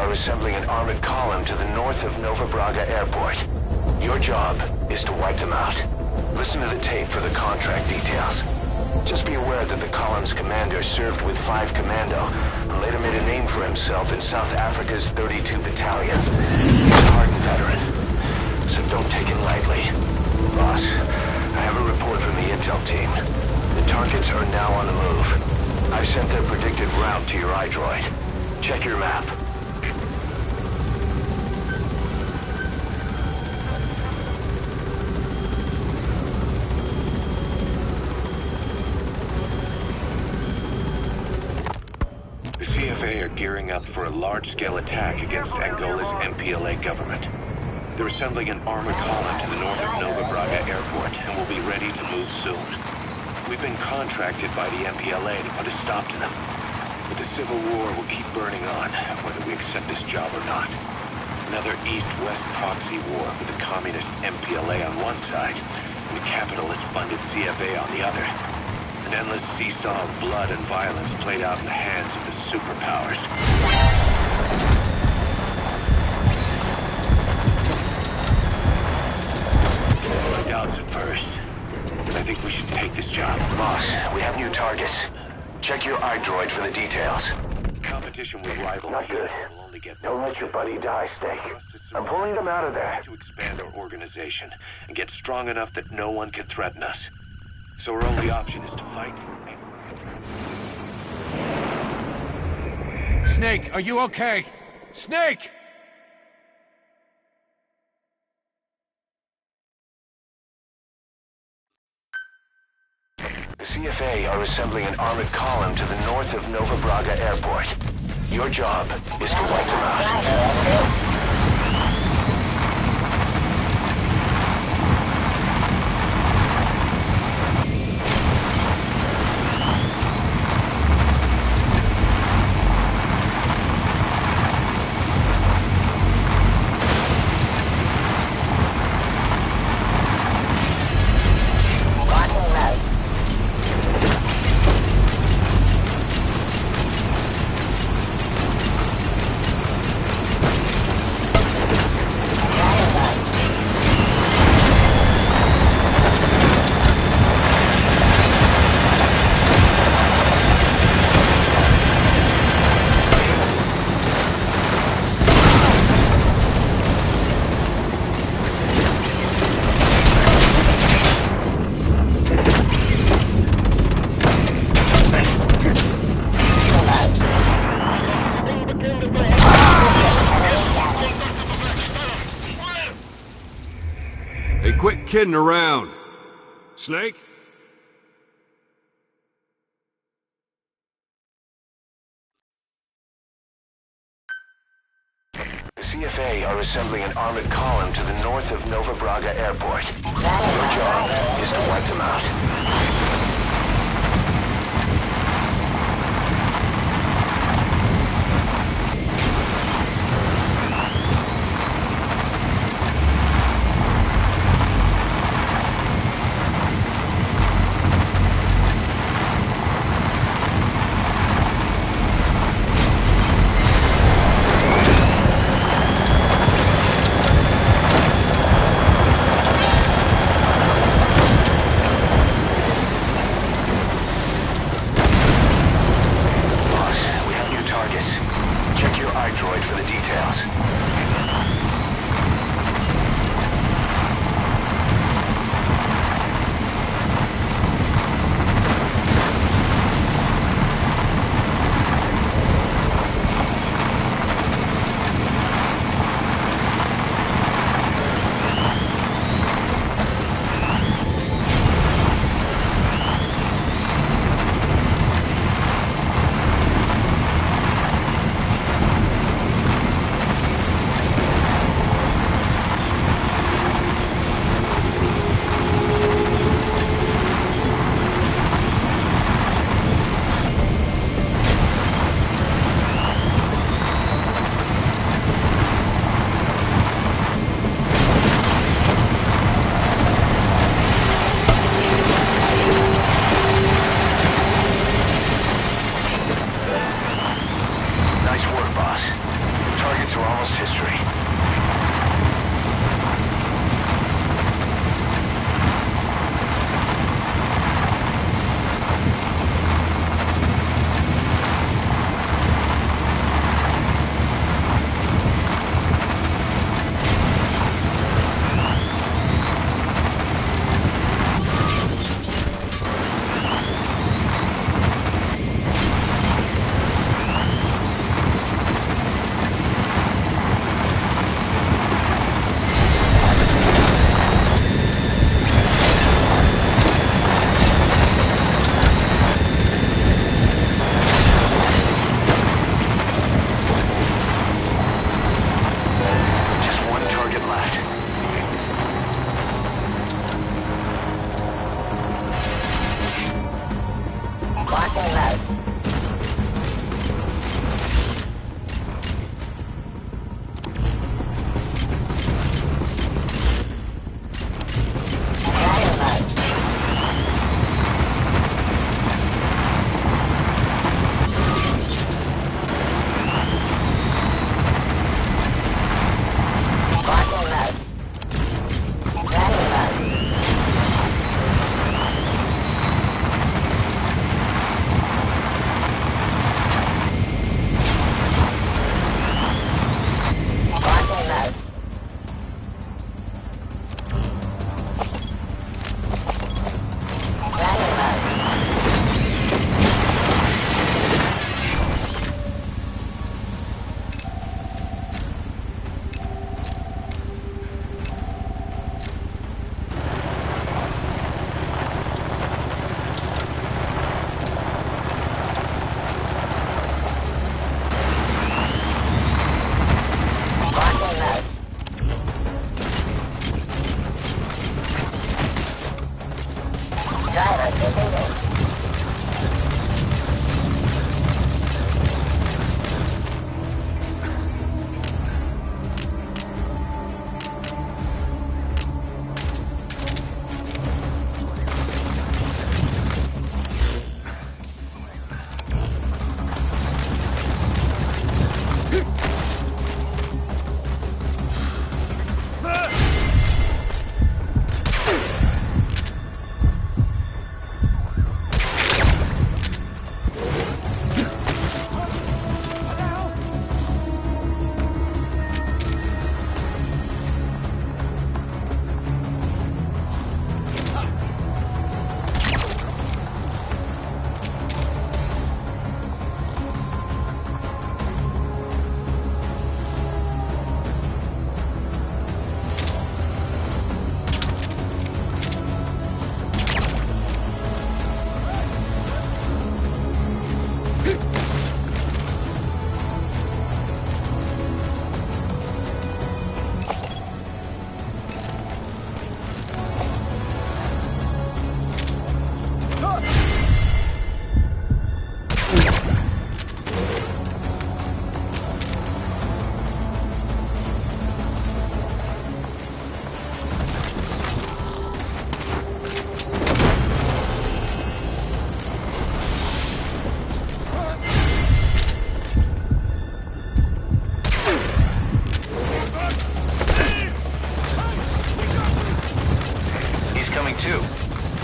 are assembling an armored column to the north of Nova Braga Airport. Your job is to wipe them out. Listen to the tape for the contract details. Just be aware that the column's commander served with 5 Commando and later made a name for himself in South Africa's 32 Battalion. He's a hardened veteran, so don't take it lightly. Boss, I have a report from the intel team. The targets are now on the move. I've sent their predicted route to your iDroid. Check your map. The CFA are gearing up for a large-scale attack against Angola's MPLA government. They're assembling an armored column to the north of Nova Braga Airport and will be ready to move soon. We've been contracted by the MPLA to put a stop to them. But the civil war will keep burning on, whether we accept this job or not. Another East-West proxy war with the communist MPLA on one side and the capitalist-funded CFA on the other. An endless seesaw of blood and violence played out in the hands of the superpowers. My doubts at first, but I think we should take this job. Boss, we have new targets. Check your iDroid for the details. Competition with rivals. Not good. Will only get Don't let your buddy die, Snake. I'm pulling them out of there. to expand our organization and get strong enough that no one can threaten us. So our only option is to fight. Snake, are you okay? Snake! The CFA are assembling an armored column to the north of Nova Braga Airport. Your job is to wipe them out. Hey, quit kidding around. Snake? The CFA are assembling an armored column to the north of Nova Braga Airport. Your job is to wipe them out.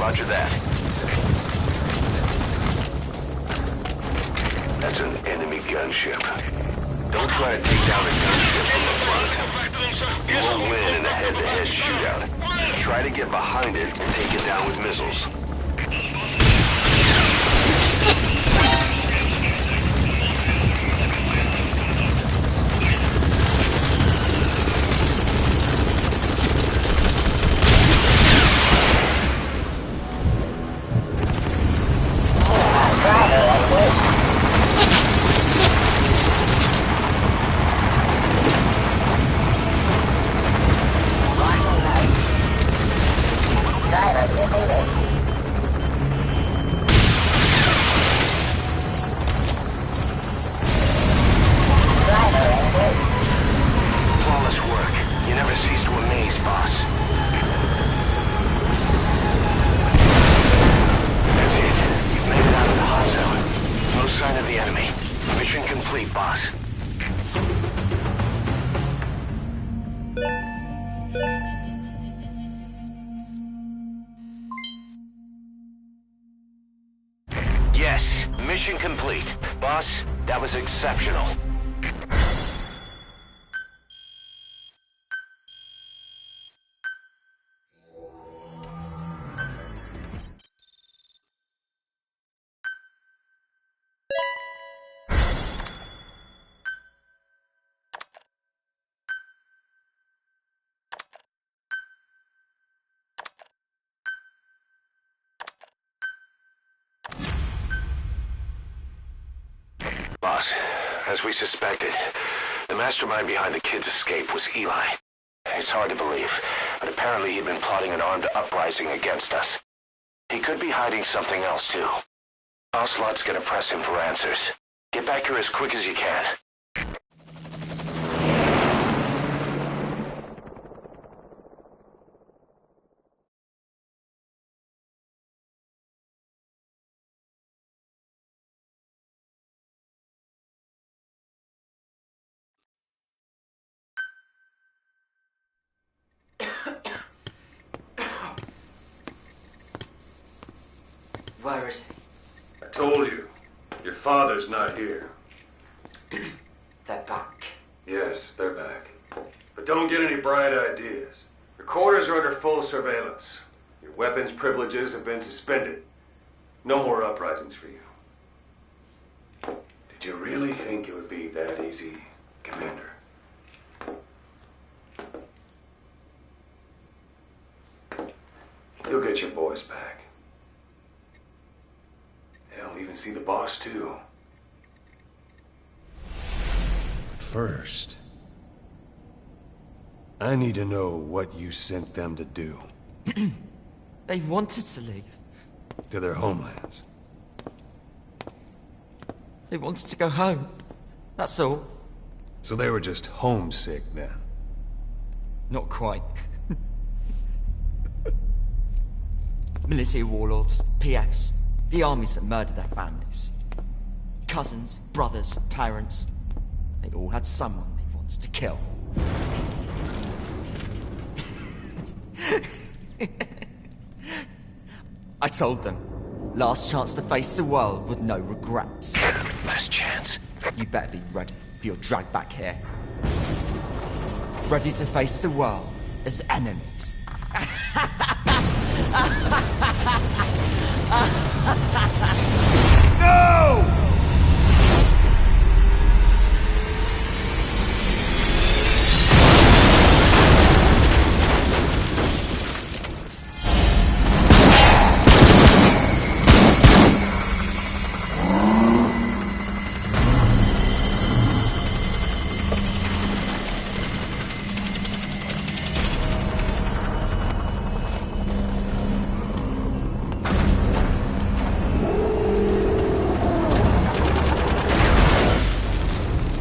Roger that. That's an enemy gunship. Don't try to take down a gunship from the front. You won't win in a head-to-head shootout. Try to get behind it and take it down with missiles. Yes, mission complete. Boss, that was exceptional. Boss, as we suspected, the mastermind behind the kid's escape was Eli. It's hard to believe, but apparently he'd been plotting an armed uprising against us. He could be hiding something else, too. Ocelot's gonna press him for answers. Get back here as quick as you can. Where is I told you. Your father's not here. they're back? Yes, they're back. But don't get any bright ideas. Your quarters are under full surveillance. Your weapons privileges have been suspended. No more uprisings for you. Did you really think it would be that easy, Commander? You'll get your boys back. Hell, even see the boss, too. But first, I need to know what you sent them to do. They wanted to leave. to their homelands. They wanted to go home. That's all. So they were just homesick then. Not quite. Military warlords, PFs, the armies that murdered their families. Cousins, brothers, parents. They all had someone they wanted to kill. I told them, last chance to face the world with no regrets. Last chance? You better be ready for your drag back here. Ready to face the world as enemies. No!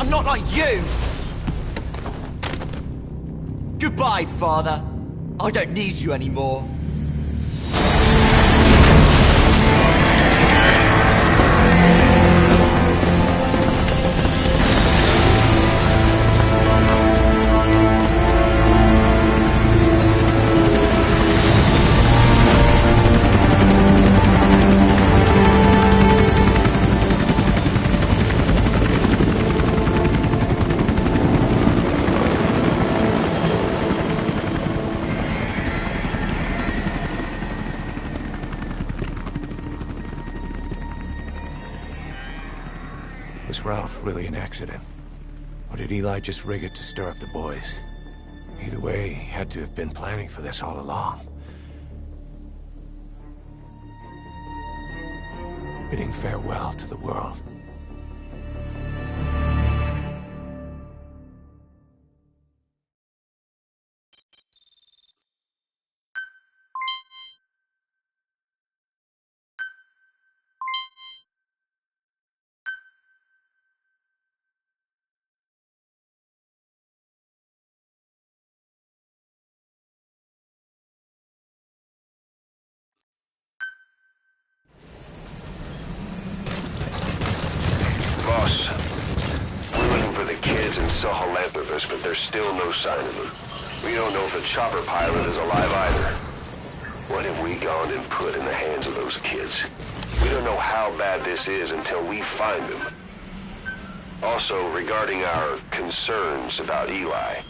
I'm not like you! Goodbye, Father. I don't need you anymore. Was Ralph really an accident? Or did Eli just rig it to stir up the boys? Either way, he had to have been planning for this all along. Bidding farewell to the world. Boss, we're looking for the kids in Soholanthropus, but there's still no sign of them. We don't know if the chopper pilot is alive either. What have we gone and put in the hands of those kids? We don't know how bad this is until we find them. Also, regarding our concerns about Eli,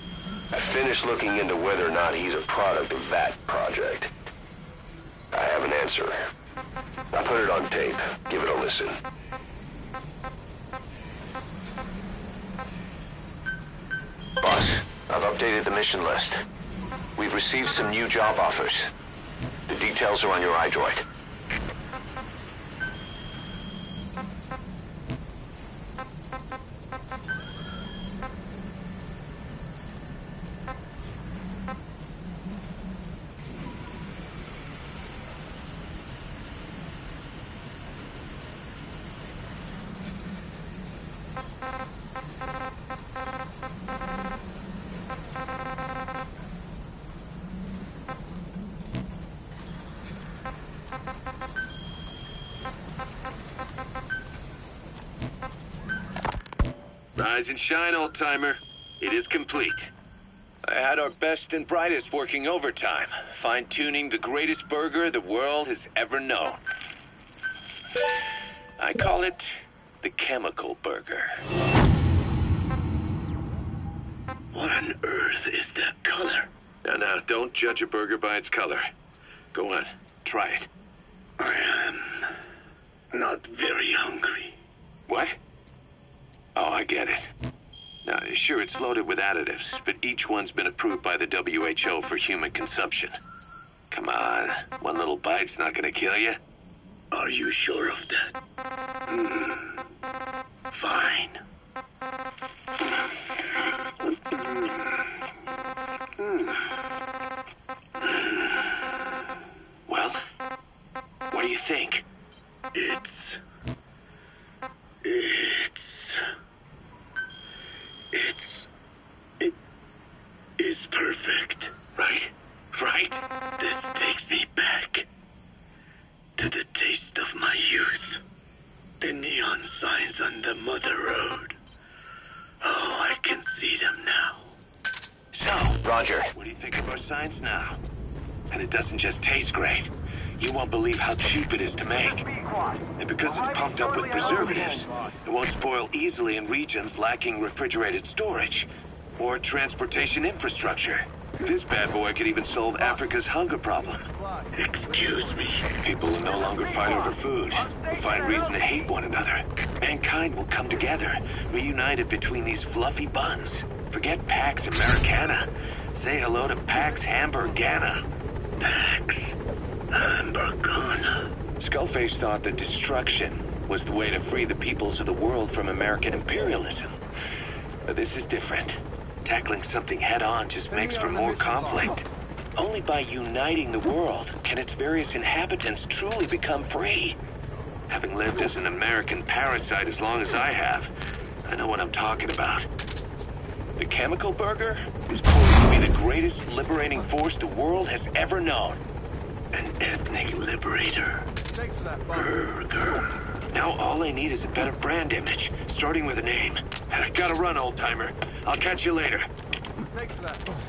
I finished looking into whether or not he's a product of that project. I have an answer. I put it on tape. Give it a listen. Boss, I've updated the mission list. We've received some new job offers. The details are on your iDroid. Rise and shine, old-timer. It is complete. I had our best and brightest working overtime, fine-tuning the greatest burger the world has ever known. I call it the chemical burger. What on earth is that color? Now, don't judge a burger by its color. Go on, try it. I am not very hungry. What? Oh, I get it. Now, sure, it's loaded with additives, but each one's been approved by the WHO for human consumption. Come on, one little bite's not gonna kill you. Are you sure of that? Fine. Well, what do do you think? It is perfect, right? Right? This takes me back to the taste of my youth. The neon signs on the Mother Road. Oh, I can see them now. So, Roger. what do you think of our signs now? And it doesn't just taste great. You won't believe how cheap it is to make. And because it's pumped up with preservatives, it won't spoil easily in regions lacking refrigerated storage or transportation infrastructure. This bad boy could even solve Africa's hunger problem. Excuse me. People will no longer fight over food. Will find reason to hate one another. Mankind will come together, reunited between these fluffy buns. Forget Pax Americana. Say hello to Pax Hamburgana. Pax Hamburgana. Skullface thought that destruction was the way to free the peoples of the world from American imperialism. But this is different. Tackling something head-on just makes for more conflict. Only by uniting the world can its various inhabitants truly become free. Having lived as an American parasite as long as I have, I know what I'm talking about. The chemical burger is poised to be the greatest liberating force the world has ever known. An ethnic liberator. Burger. Now all I need is a better brand image, starting with a name. I gotta run, old-timer. I'll catch you later. Thanks for that.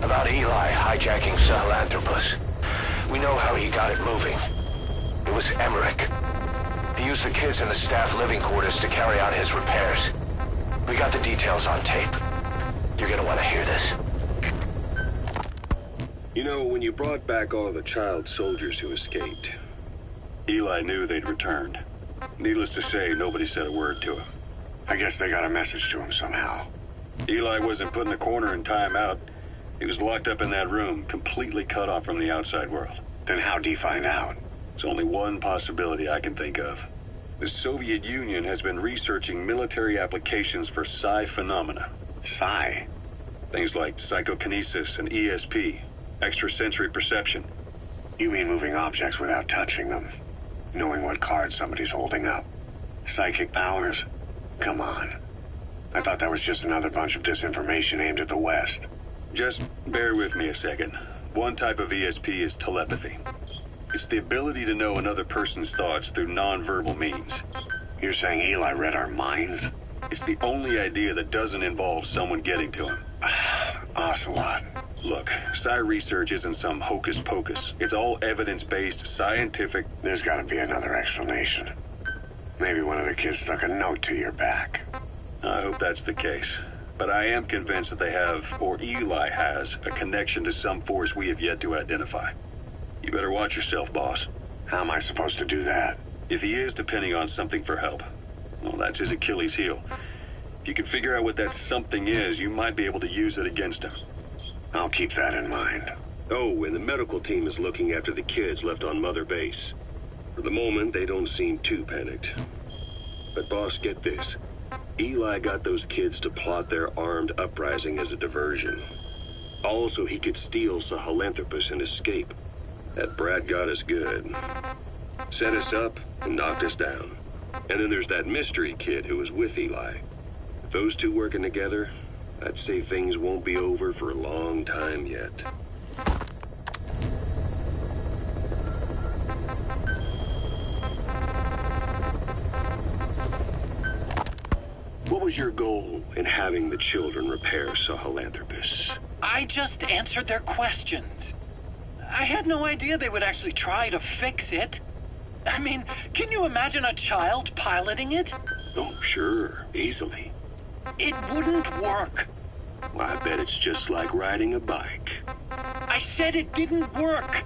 About Eli hijacking Sahelanthropus. We know how he got it moving. It was Emmerich. He used the kids in the staff living quarters to carry out his repairs. We got the details on tape. You're gonna want to hear this. You know, when you brought back all of the child soldiers who escaped, Eli knew they'd returned. Needless to say, nobody said a word to him. I guess they got a message to him somehow. Eli wasn't put in a corner in timeout. He was locked up in that room, completely cut off from the outside world. Then how'd he find out? There's only one possibility I can think of. The Soviet Union has been researching military applications for psi phenomena. Psi? Things like psychokinesis and ESP, extrasensory perception. You mean moving objects without touching them? Knowing what cards somebody's holding up? Psychic powers? Come on. I thought that was just another bunch of disinformation aimed at the West. Just bear with me a second. One type of ESP is telepathy. It's the ability to know another person's thoughts through non-verbal means. You're saying Eli read our minds? It's the only idea that doesn't involve someone getting to him. Ocelot. Look, psi research isn't some hocus pocus. It's all evidence-based, scientific... There's gotta be another explanation. Maybe one of the kids stuck a note to your back. I hope that's the case. But I am convinced that they have, or Eli has, a connection to some force we have yet to identify. You better watch yourself, boss. How am I supposed to do that? If he is depending on something for help, well, that's his Achilles heel. If you can figure out what that something is, you might be able to use it against him. I'll keep that in mind. Oh, and the medical team is looking after the kids left on Mother Base. For the moment, they don't seem too panicked. But boss, get this. Eli got those kids to plot their armed uprising as a diversion. Also, he could steal Sahelanthropus and escape. That brat got us good. Set us up and knocked us down. And then there's that mystery kid who was with Eli. With those two working together, I'd say things won't be over for a long time yet. What was your goal in having the children repair Sahelanthropus? I just answered their questions. I had no idea they would actually try to fix it. I mean, can you imagine a child piloting it? Oh, sure, easily. It wouldn't work. Well, I bet it's just like riding a bike. I said it didn't work.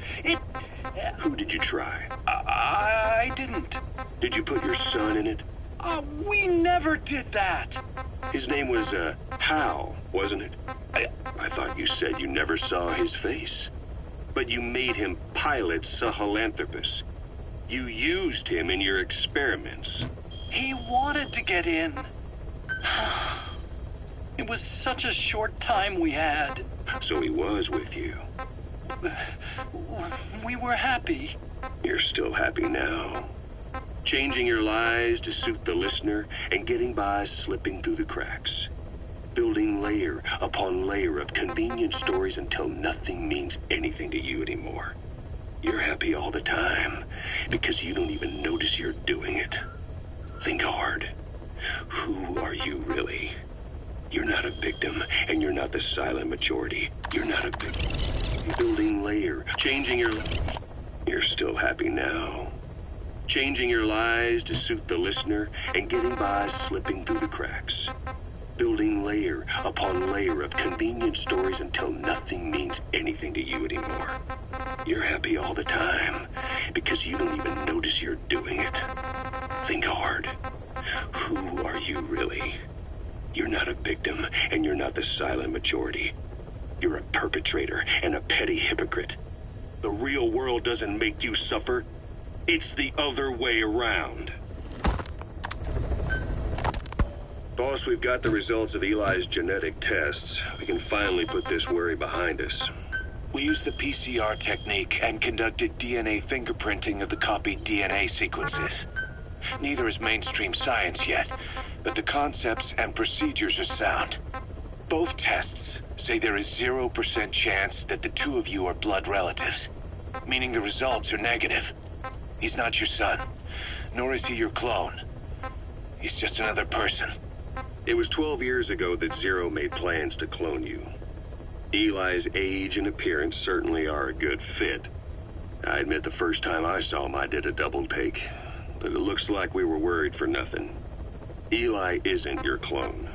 Who did you try? I didn't. Did you put your son in it? We never did that. His name was, Hal, wasn't it? I thought you said you never saw his face. But you made him pilot Sahelanthropus. You used him in your experiments. He wanted to get in. It was such a short time we had. So he was with you. We were happy. You're still happy now. Changing your lies to suit the listener and getting by slipping through the cracks. Building layer upon layer of convenient stories until nothing means anything to you anymore. You're happy all the time because you don't even notice you're doing it. Think hard. Who are you really? You're not a victim, and you're not the silent majority. You're not a victim. Building layer, changing your... You're still happy now. Changing your lies to suit the listener and getting by slipping through the cracks. Building layer upon layer of convenient stories until nothing means anything to you anymore. You're happy all the time because you don't even notice you're doing it. Think hard. Who are you really? You're not a victim, and you're not the silent majority. You're a perpetrator and a petty hypocrite. The real world doesn't make you suffer. It's the other way around. Boss, we've got the results of Eli's genetic tests. We can finally put this worry behind us. We used the PCR technique and conducted DNA fingerprinting of the copied DNA sequences. Neither is mainstream science yet, but the concepts and procedures are sound. Both tests say there is 0% chance that the two of you are blood relatives, meaning the results are negative. He's not your son, nor is he your clone. He's just another person. It was 12 years ago that Zero made plans to clone you. Eli's age and appearance certainly are a good fit. I admit the first time I saw him, I did a double take. But it looks like we were worried for nothing. Eli isn't your clone.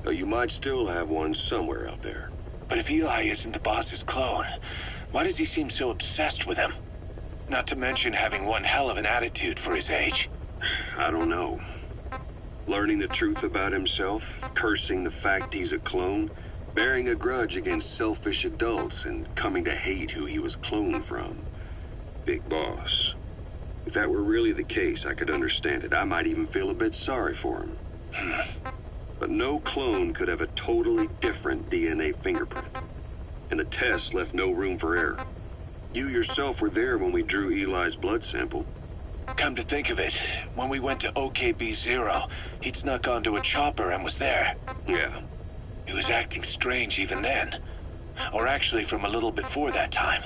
Though you might still have one somewhere out there. But if Eli isn't the boss's clone, why does he seem so obsessed with him? Not to mention having one hell of an attitude for his age. I don't know. Learning the truth about himself, cursing the fact he's a clone, bearing a grudge against selfish adults, and coming to hate who he was cloned from. Big boss. If that were really the case, I could understand it. I might even feel a bit sorry for him. But no clone could have a totally different DNA fingerprint. And the test left no room for error. You yourself were there when we drew Eli's blood sample. Come to think of it, when we went to OKB-0, he'd snuck onto a chopper and was there. Yeah. He was acting strange even then. Or actually from a little before that time.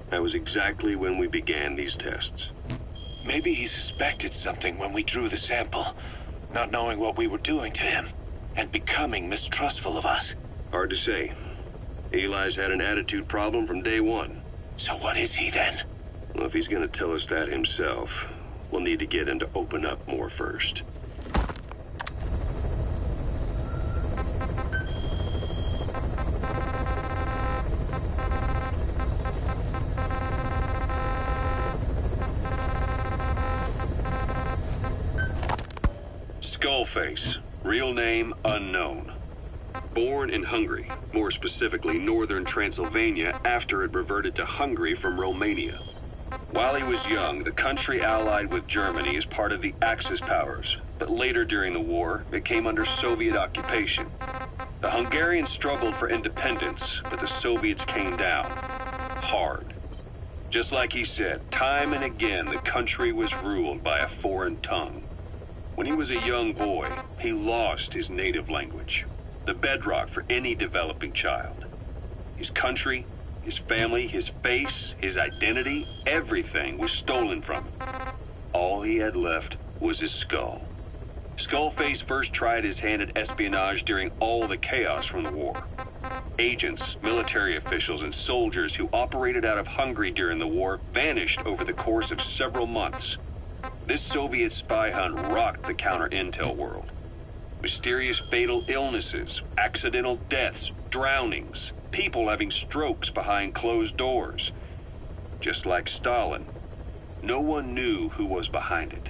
That was exactly when we began these tests. Maybe he suspected something when we drew the sample, not knowing what we were doing to him, and becoming mistrustful of us. Hard to say. Eli's had an attitude problem from day one. So what is he then? Well, if he's gonna tell us that himself, We'll need to get him to open up more first. Skullface, real name unknown. Born in Hungary, more specifically northern Transylvania after it reverted to Hungary from Romania. While he was young, the country allied with Germany as part of the Axis powers, but later during the war, it came under Soviet occupation. The Hungarians struggled for independence, but the Soviets came down hard. Just like he said, time and again the country was ruled by a foreign tongue. When he was a young boy, he lost his native language, the bedrock for any developing child. His country, his family, his face, his identity, everything was stolen from him. All he had left was his skull. Skullface first tried his hand at espionage during all the chaos from the war. Agents, military officials, and soldiers who operated out of Hungary during the war vanished over the course of several months. This Soviet spy hunt rocked the counter-intel world. Mysterious fatal illnesses, accidental deaths, drownings, people having strokes behind closed doors. Just like Stalin, no one knew who was behind it.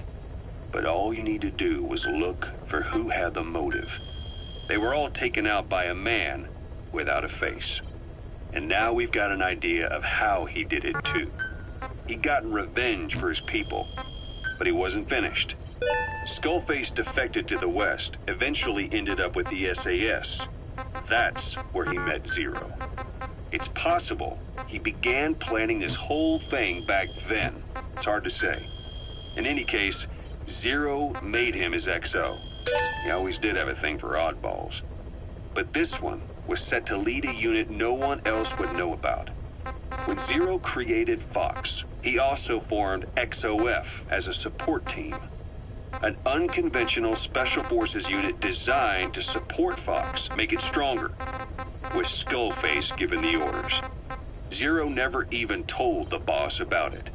But all you need to do was look for who had the motive. They were all taken out by a man without a face. And now we've got an idea of how he did it too. He'd gotten revenge for his people, but he wasn't finished. Skullface defected to the West, eventually ended up with the SAS. That's where he met Zero. It's possible he began planning this whole thing back then. It's hard to say. In any case, Zero made him his XO. He always did have a thing for oddballs. But this one was set to lead a unit no one else would know about. When Zero created Fox, he also formed XOF as a support team. An unconventional special forces unit designed to support Fox, make it stronger, with Skullface giving the orders. Zero never even told the boss about it,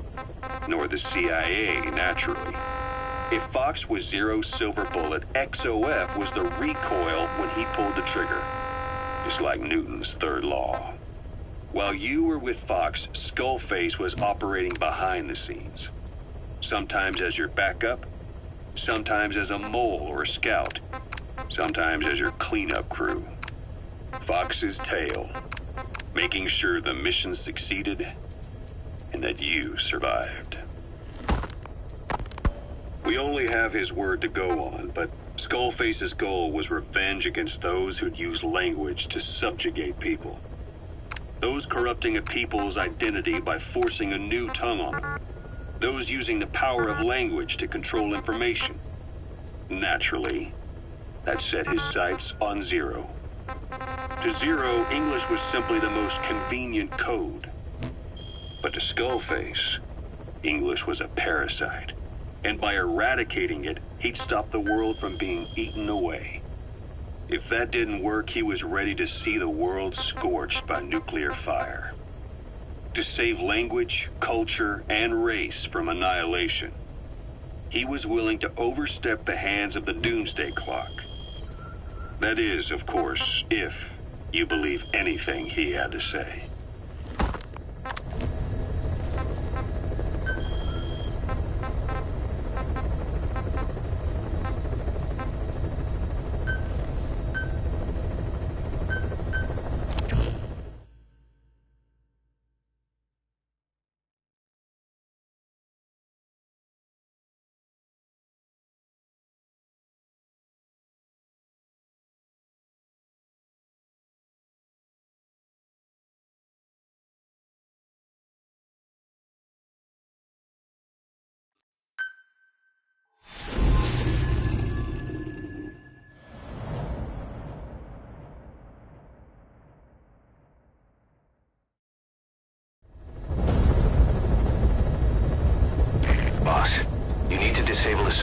nor the CIA, naturally. If Fox was Zero's silver bullet, XOF was the recoil when he pulled the trigger. Just like Newton's third law. While you were with Fox, Skullface was operating behind the scenes. Sometimes as your backup, sometimes as a mole or a scout, sometimes as your cleanup crew. Fox's tail, making sure the mission succeeded and that you survived. We only have his word to go on, but Skullface's goal was revenge against those who'd use language to subjugate people. Those corrupting a people's identity by forcing a new tongue on them. Those using the power of language to control information. Naturally, that set his sights on Zero. To Zero, English was simply the most convenient code. But to Skullface, English was a parasite. And by eradicating it, he'd stop the world from being eaten away. If that didn't work, he was ready to see the world scorched by nuclear fire. To save language, culture, and race from annihilation, he was willing to overstep the hands of the doomsday clock. That is, of course, if you believe anything he had to say. Boss, you need to disable the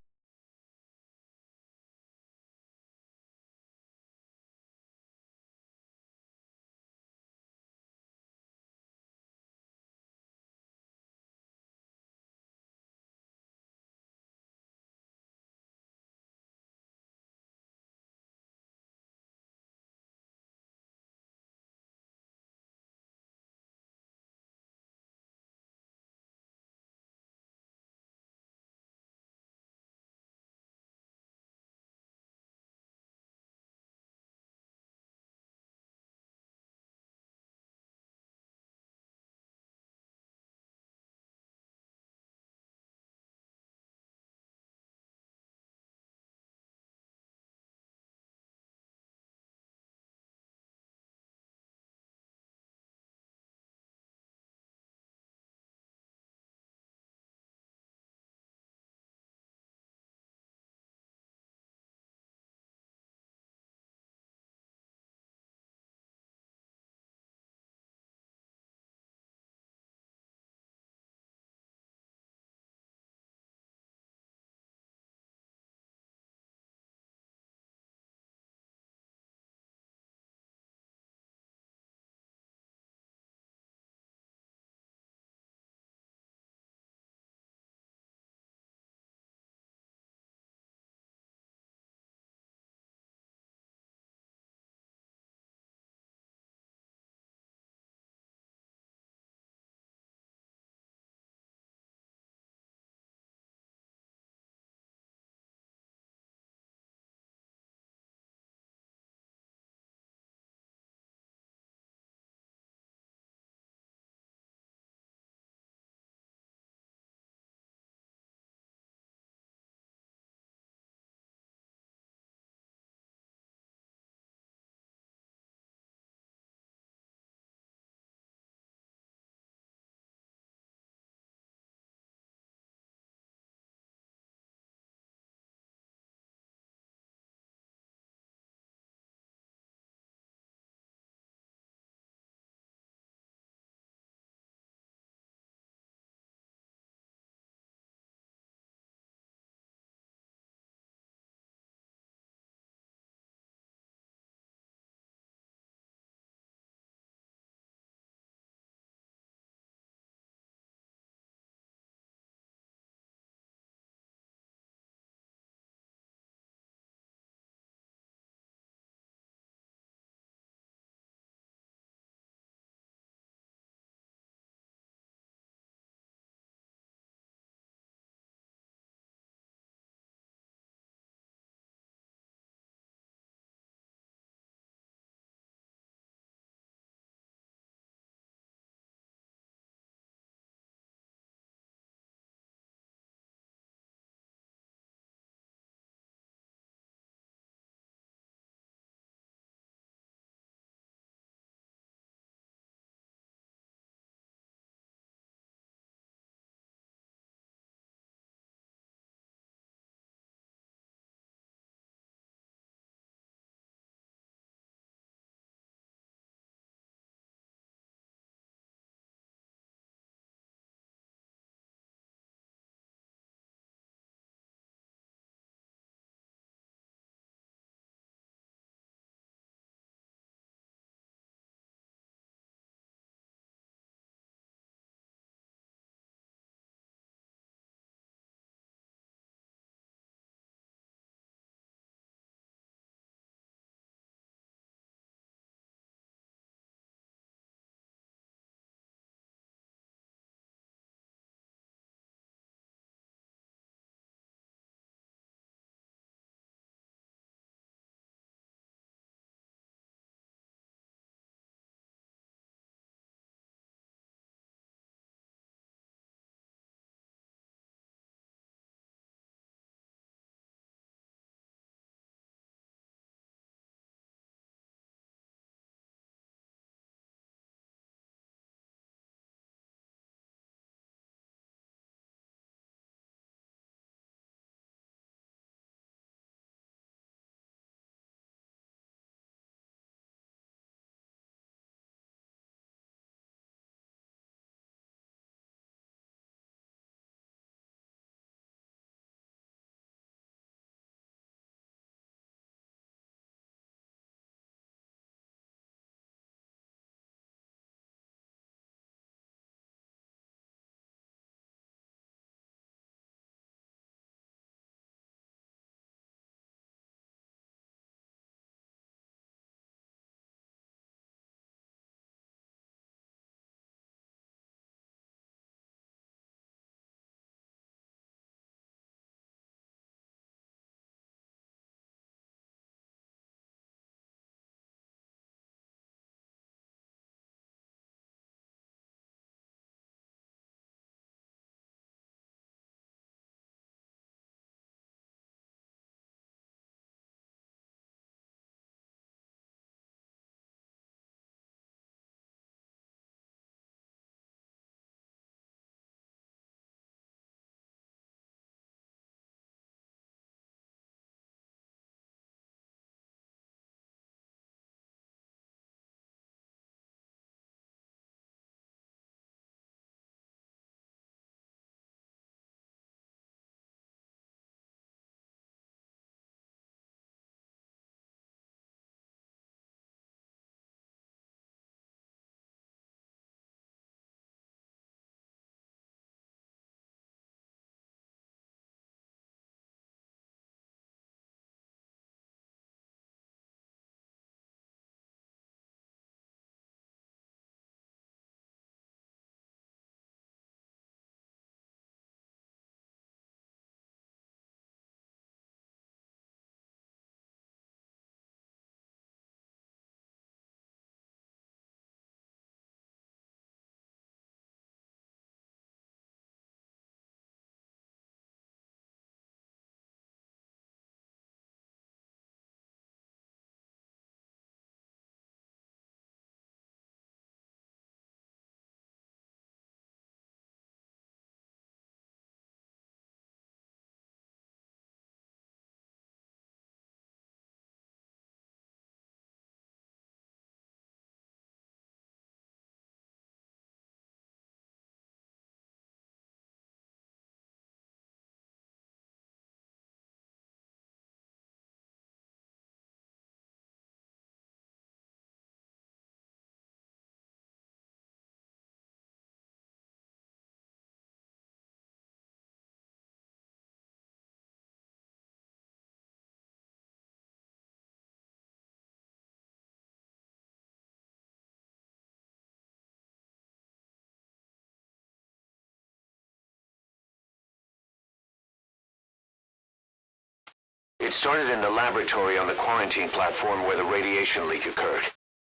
It started in the laboratory on the quarantine platform where the radiation leak occurred.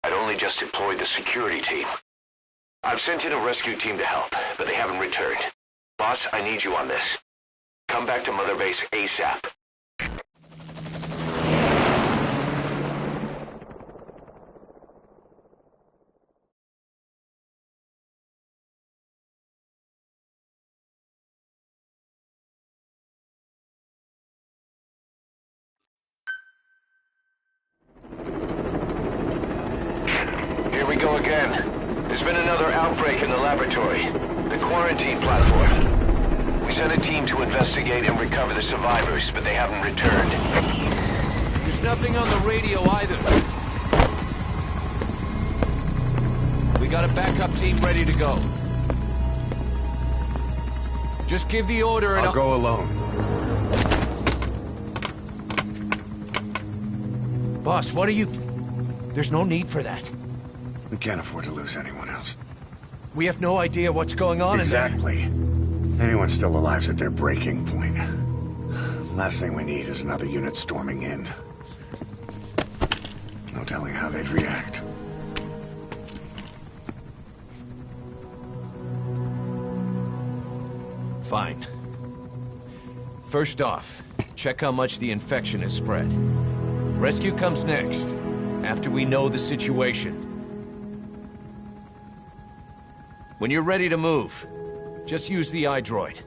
I'd only just deployed the security team. I've sent in a rescue team to help, but they haven't returned. Boss, I need you on this. Come back to Mother Base ASAP. Here we go again. There's been another outbreak in the laboratory. The quarantine platform. We sent a team to investigate and recover the survivors, but they haven't returned. There's nothing on the radio either. We got a backup team ready to go. Just give the order and I'll go alone. Boss, what are you... There's no need for that. We can't afford to lose anyone else. We have no idea what's going on Exactly. Anyone still alive's at their breaking point. Last thing we need is another unit storming in. No telling how they'd react. Fine. First off, check how much the infection has spread. Rescue comes next, after we know the situation. When you're ready to move, just use the iDroid.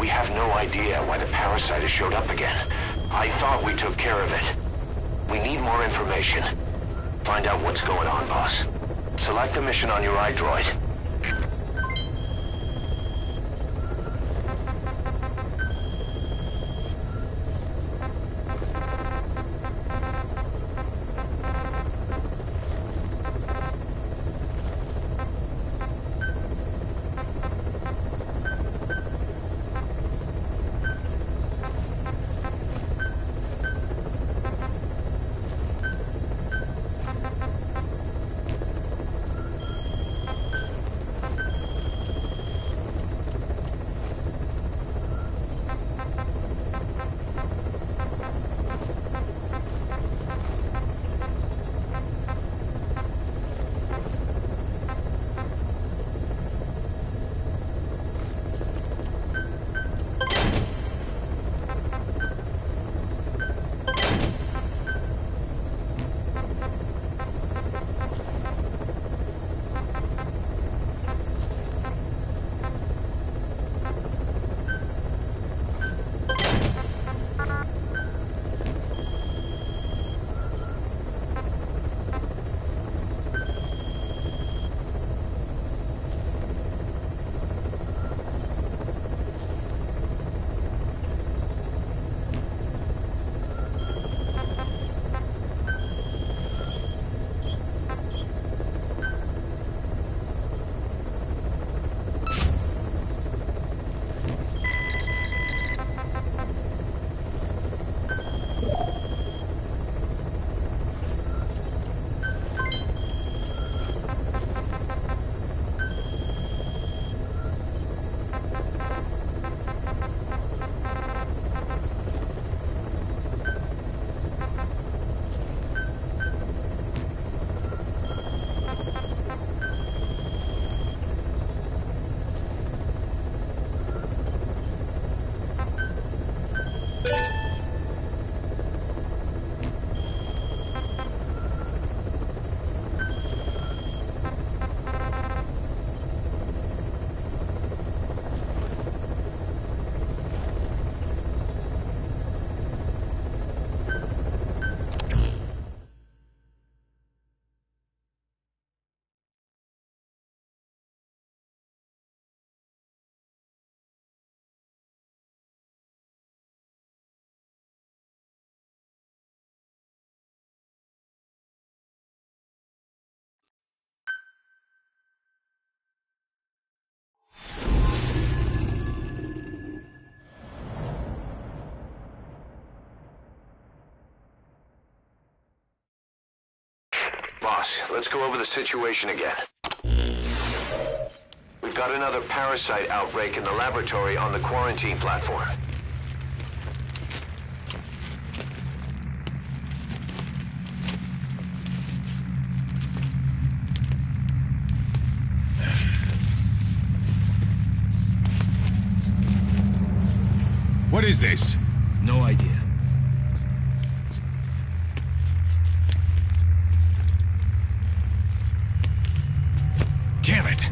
We have no idea why the parasite has showed up again. I thought we took care of it. We need more information. Find out what's going on, boss. Select the mission on your iDroid. boss. Let's go over the situation again. We've got another parasite outbreak in the laboratory on the quarantine platform. What is this? No idea. Damn it!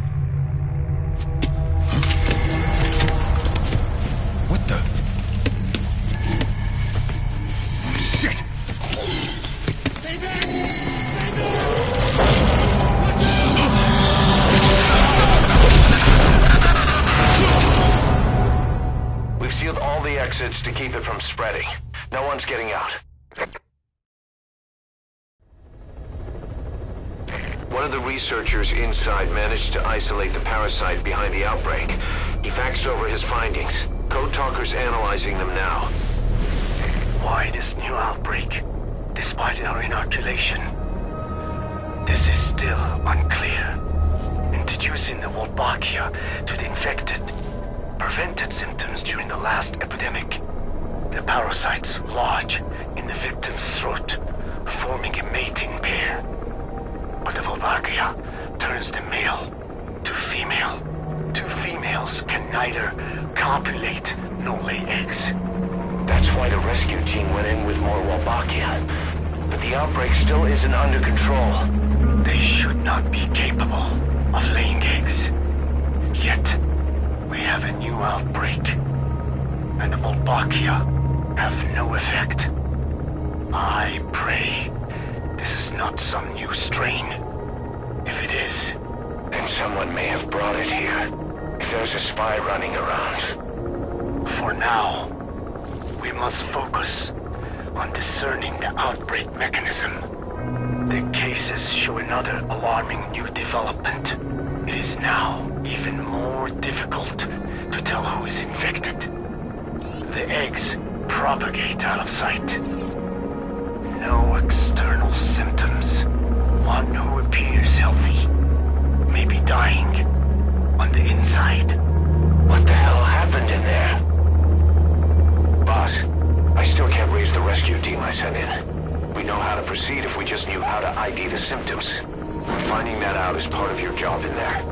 What the? Shit! We've sealed all the exits to keep it from spreading. No one's getting out. One of the researchers inside managed to isolate the parasite behind the outbreak. He faxed over his findings. Code Talker's analyzing them now. Why this new outbreak, despite our inoculation? This is still unclear. Introducing the Wolbachia to the infected prevented symptoms during the last epidemic. The parasites lodge in the victim's throat, forming a mating pair. But the Wolbachia turns the male to female. Two females can neither copulate nor lay eggs. That's why the rescue team went in with more Wolbachia. But the outbreak still isn't under control. They should not be capable of laying eggs. Yet, we have a new outbreak. And the Wolbachia have no effect. I pray this is not some new strain. If it is, then someone may have brought it here. If there's a spy running around. For now, we must focus on discerning the outbreak mechanism. The cases show another alarming new development. It is now even more difficult to tell who is infected. The eggs propagate out of sight. No external symptoms. One who appears healthy may be dying on the inside. What the hell happened in there? Boss, I still can't raise the rescue team I sent in. We know how to proceed if we just knew how to ID the symptoms. Finding that out is part of your job in there.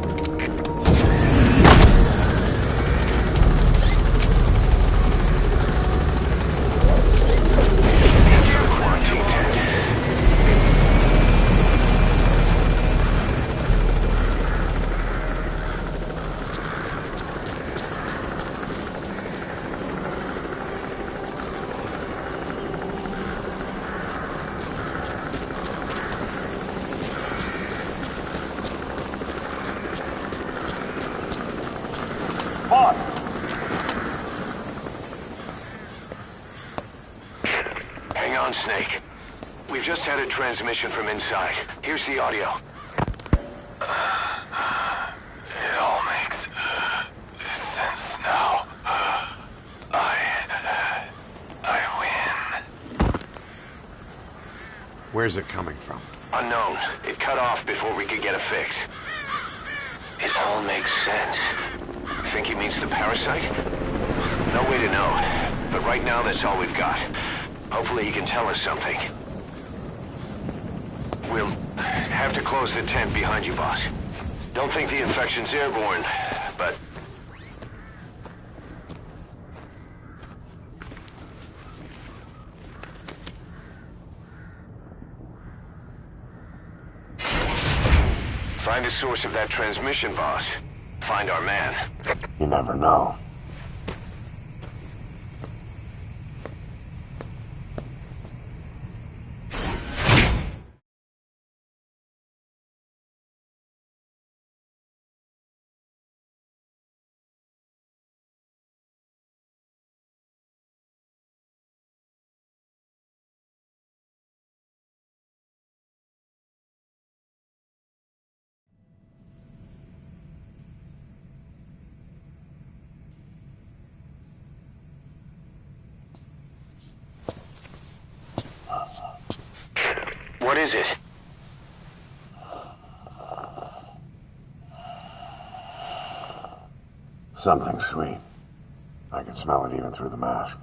Hang on, Snake. We've just had a transmission from inside. Here's the audio. It all makes sense now. I win. Where's it coming from? Unknown. It cut off before we could get a fix. It all makes sense. Think he means the parasite? No way to know. But right now, that's all we've got. Hopefully he can tell us something. We'll have to close the tent behind you, boss. Don't think the infection's airborne, but... Find the source of that transmission, boss. Find our man. You never know. What is it? Something sweet. I can smell it even through the mask.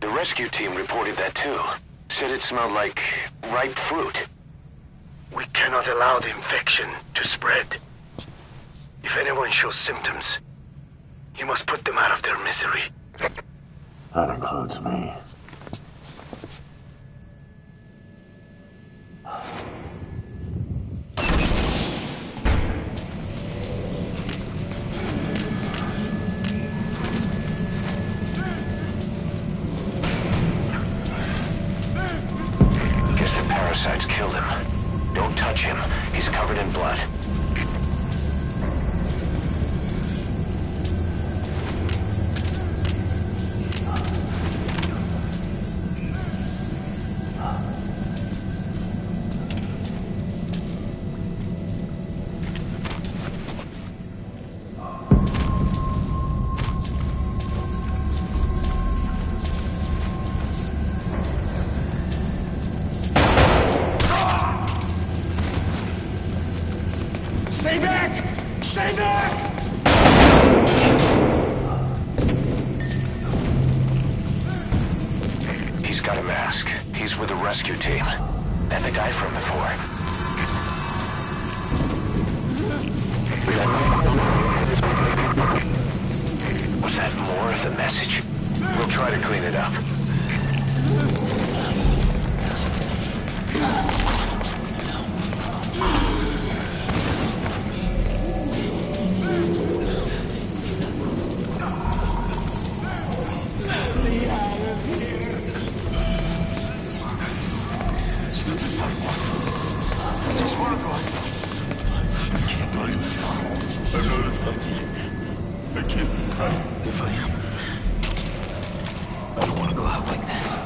The rescue team reported that too. Said it smelled like ripe fruit. We cannot allow the infection to spread. If anyone shows symptoms, you must put them out of their misery. That includes me. Guess the parasites killed him. Don't touch him. He's covered in blood. Stay back! Stay back! He's got a mask. He's with the rescue team. And the guy from before. Was that more of the message? We'll try to clean it up. Stop the sun, boss. I just want to go outside. I can't die in this car. I'm not a funky. I can't be right. If I am, I don't want to go out like this.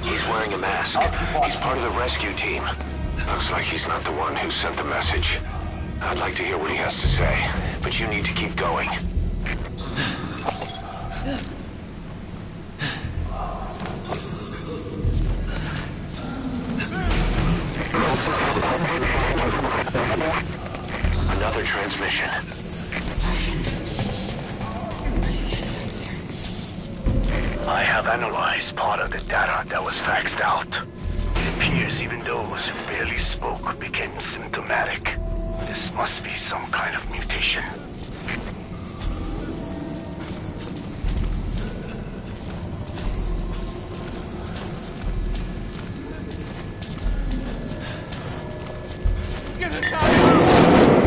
He's wearing a mask. He's part of the rescue team. Looks like he's not the one who sent the message. I'd like to hear what he has to say, but you need to keep going. Another transmission. I have analyzed part of the data that was faxed out. It appears even those who barely spoke became symptomatic. This must be some kind of mutation. Get us out of here!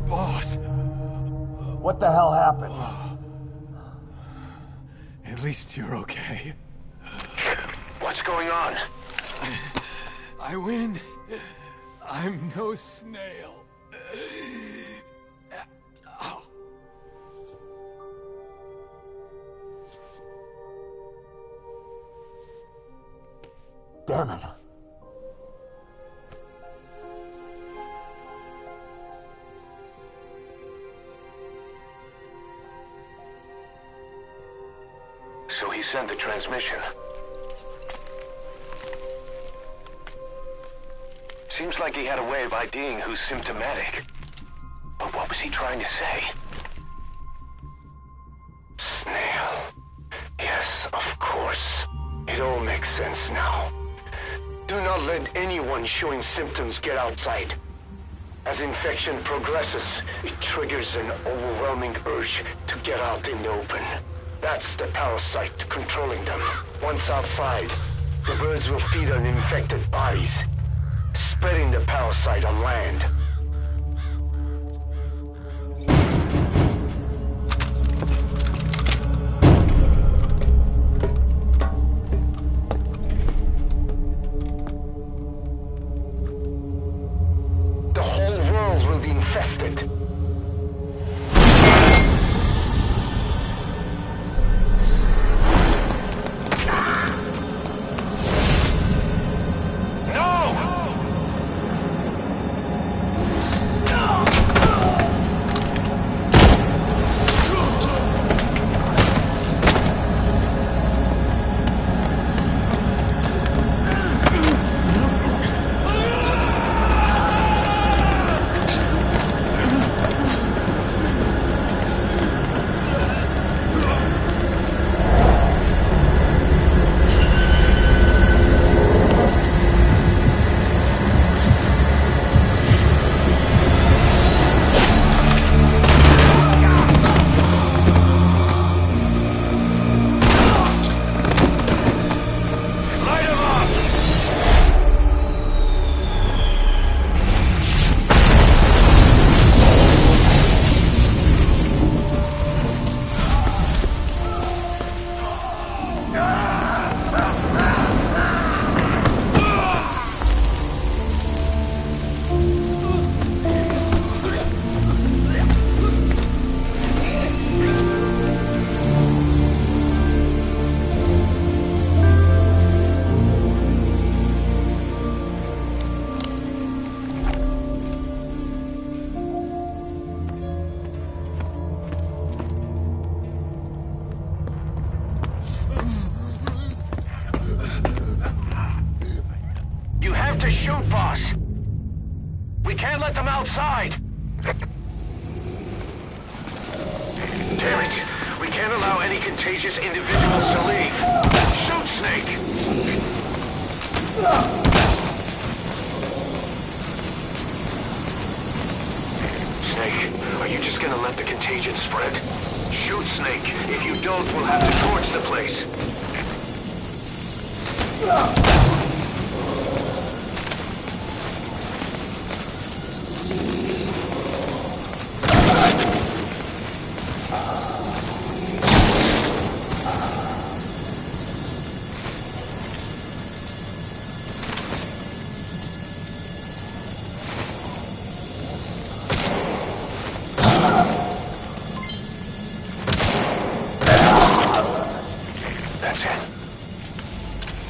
Boss. What the hell happened? At least you're okay. What's going on? I win. I'm no snail. Damn it. So he sent the transmission. Seems like he had a way of IDing who's symptomatic. But what was he trying to say? Snail. Yes, of course. It all makes sense now. Do not let anyone showing symptoms get outside. As infection progresses, it triggers an overwhelming urge to get out in the open. That's the parasite controlling them. Once outside, the birds will feed on infected bodies, spreading the parasite on land. The whole world will be infested. To shoot, boss. We can't let them outside. Damn it. We can't allow any contagious individuals to leave. Shoot, Snake! Snake, are you just gonna let the contagion spread? Shoot, Snake. If you don't, we'll have to torch the place. That's it.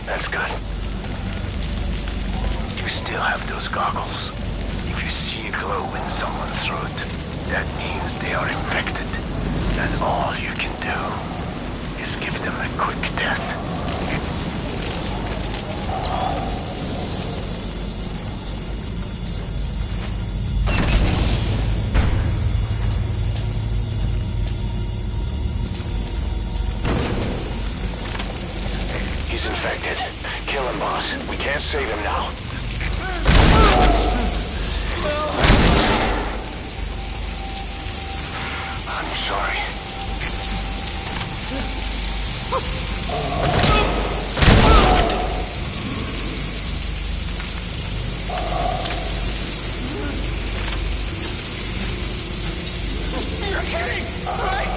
That's good. You still have those goggles. If you see a glow in someone's throat, that means they are infected. And all you can do is give them a quick death. He's infected. Kill him, boss. We can't save him now. I'm sorry. You're kidding, right?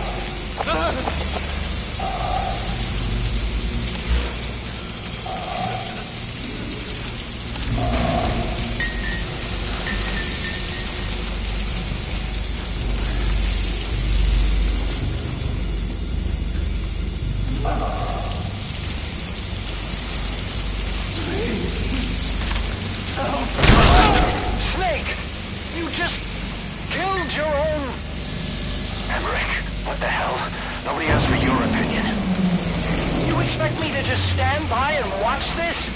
stand by and watch this?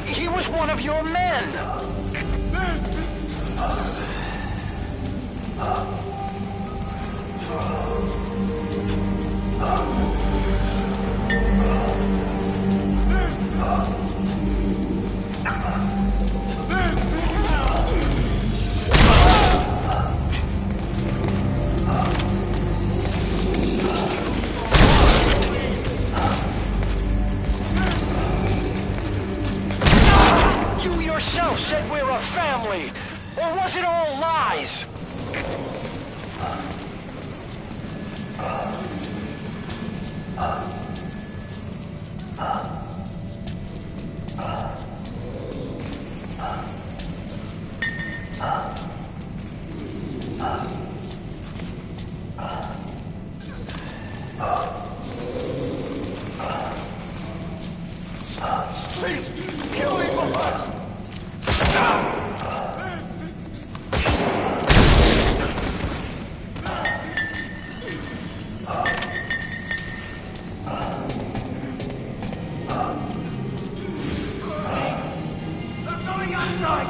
He was one of your men! You yourself said we're a family! Or was it all lies? Please, kill me for us! They're going outside!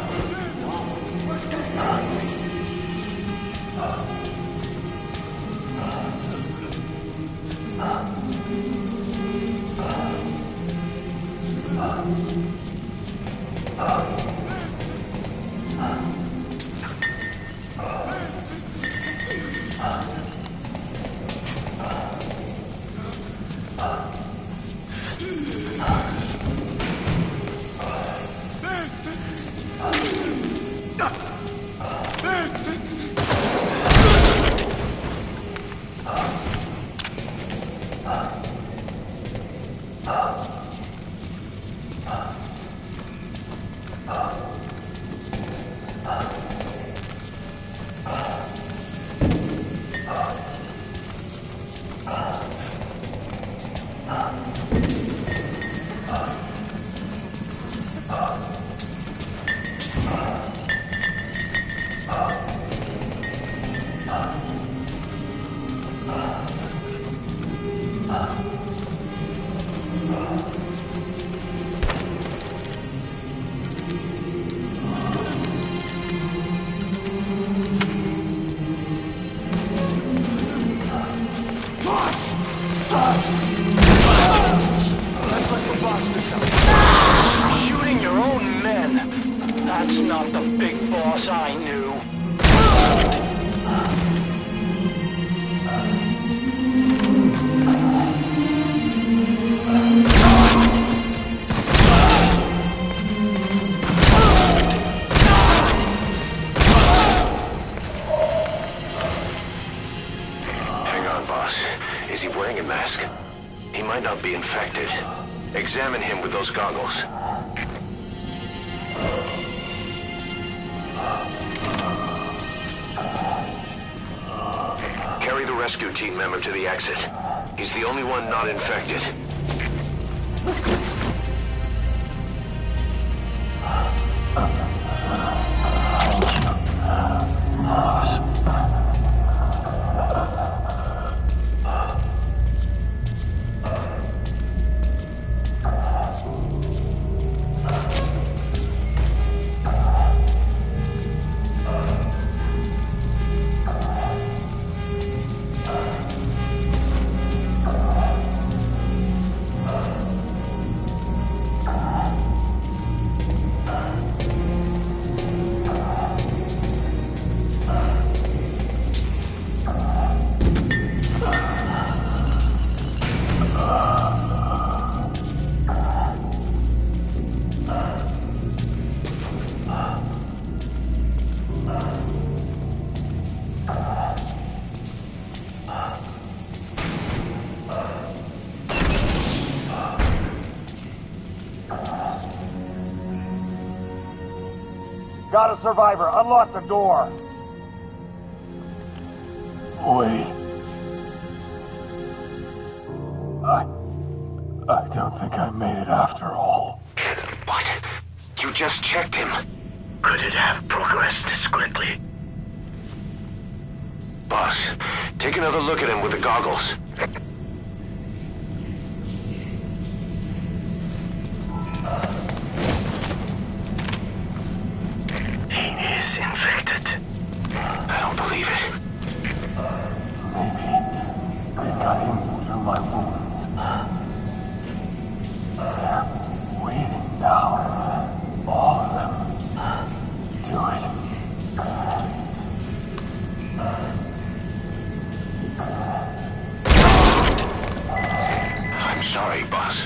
Let's let the boss decide. Shooting your own men? That's not the big boss I knew. Hang on, boss. Is he wearing a mask? He might not be infected. Examine him with those goggles. Carry the rescue team member to the exit. He's the only one not infected. Got a survivor. Unlock the door. Wait. I don't think I made it after all. What? You just checked him. Could it have progressed this quickly? Boss, take another look at him with the goggles. He is infected. I don't believe it. Maybe I got him through my wounds. They're waiting now. All of them. Do it. I'm sorry, boss.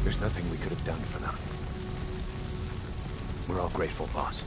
There's nothing we could have done for them. We're all grateful, boss.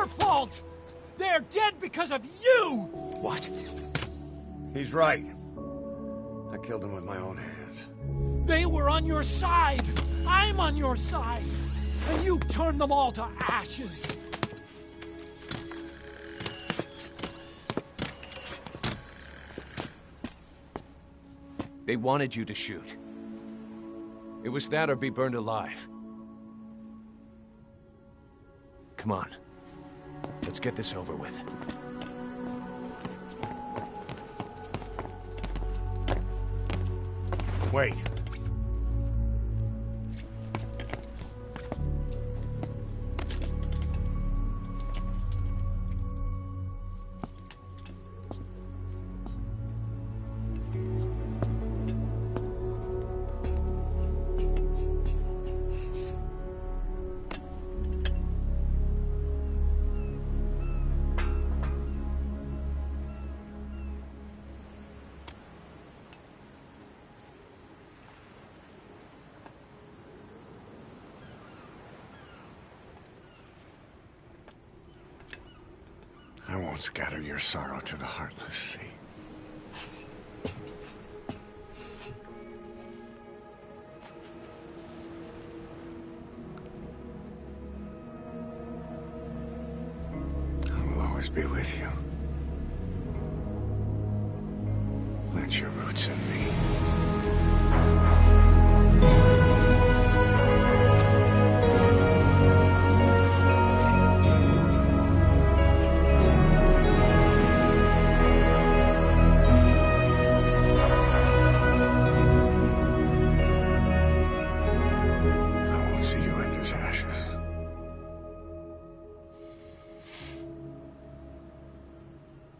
fault! They're dead because of you! What? He's right. I killed him with my own hands. They were on your side! I'm on your side! And you turned them all to ashes! They wanted you to shoot. It was that or be burned alive. Come on. Let's get this over with. Wait. I won't scatter your sorrow to the heartless sea. I will always be with you. Plant your roots in me.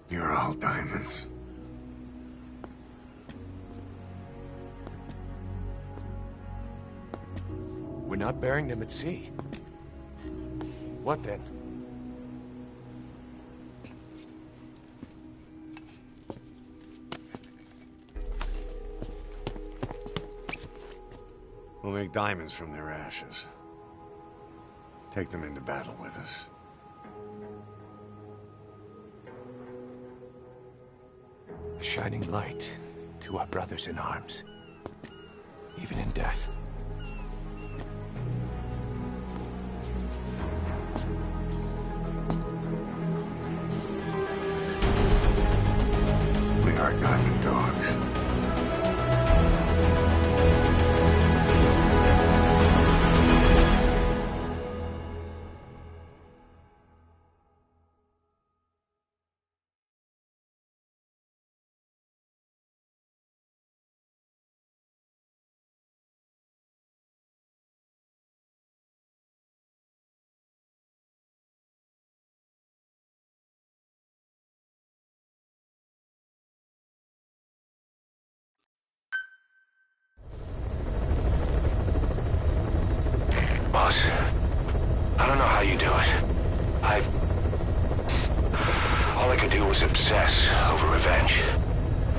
You're all diamonds. We're not burying them at sea. What then? We'll make diamonds from their ashes. Take them into battle with us. A shining light to our brothers in arms, even in death. We are diamond dogs. Boss, I don't know how you do it. All I could do was obsess over revenge,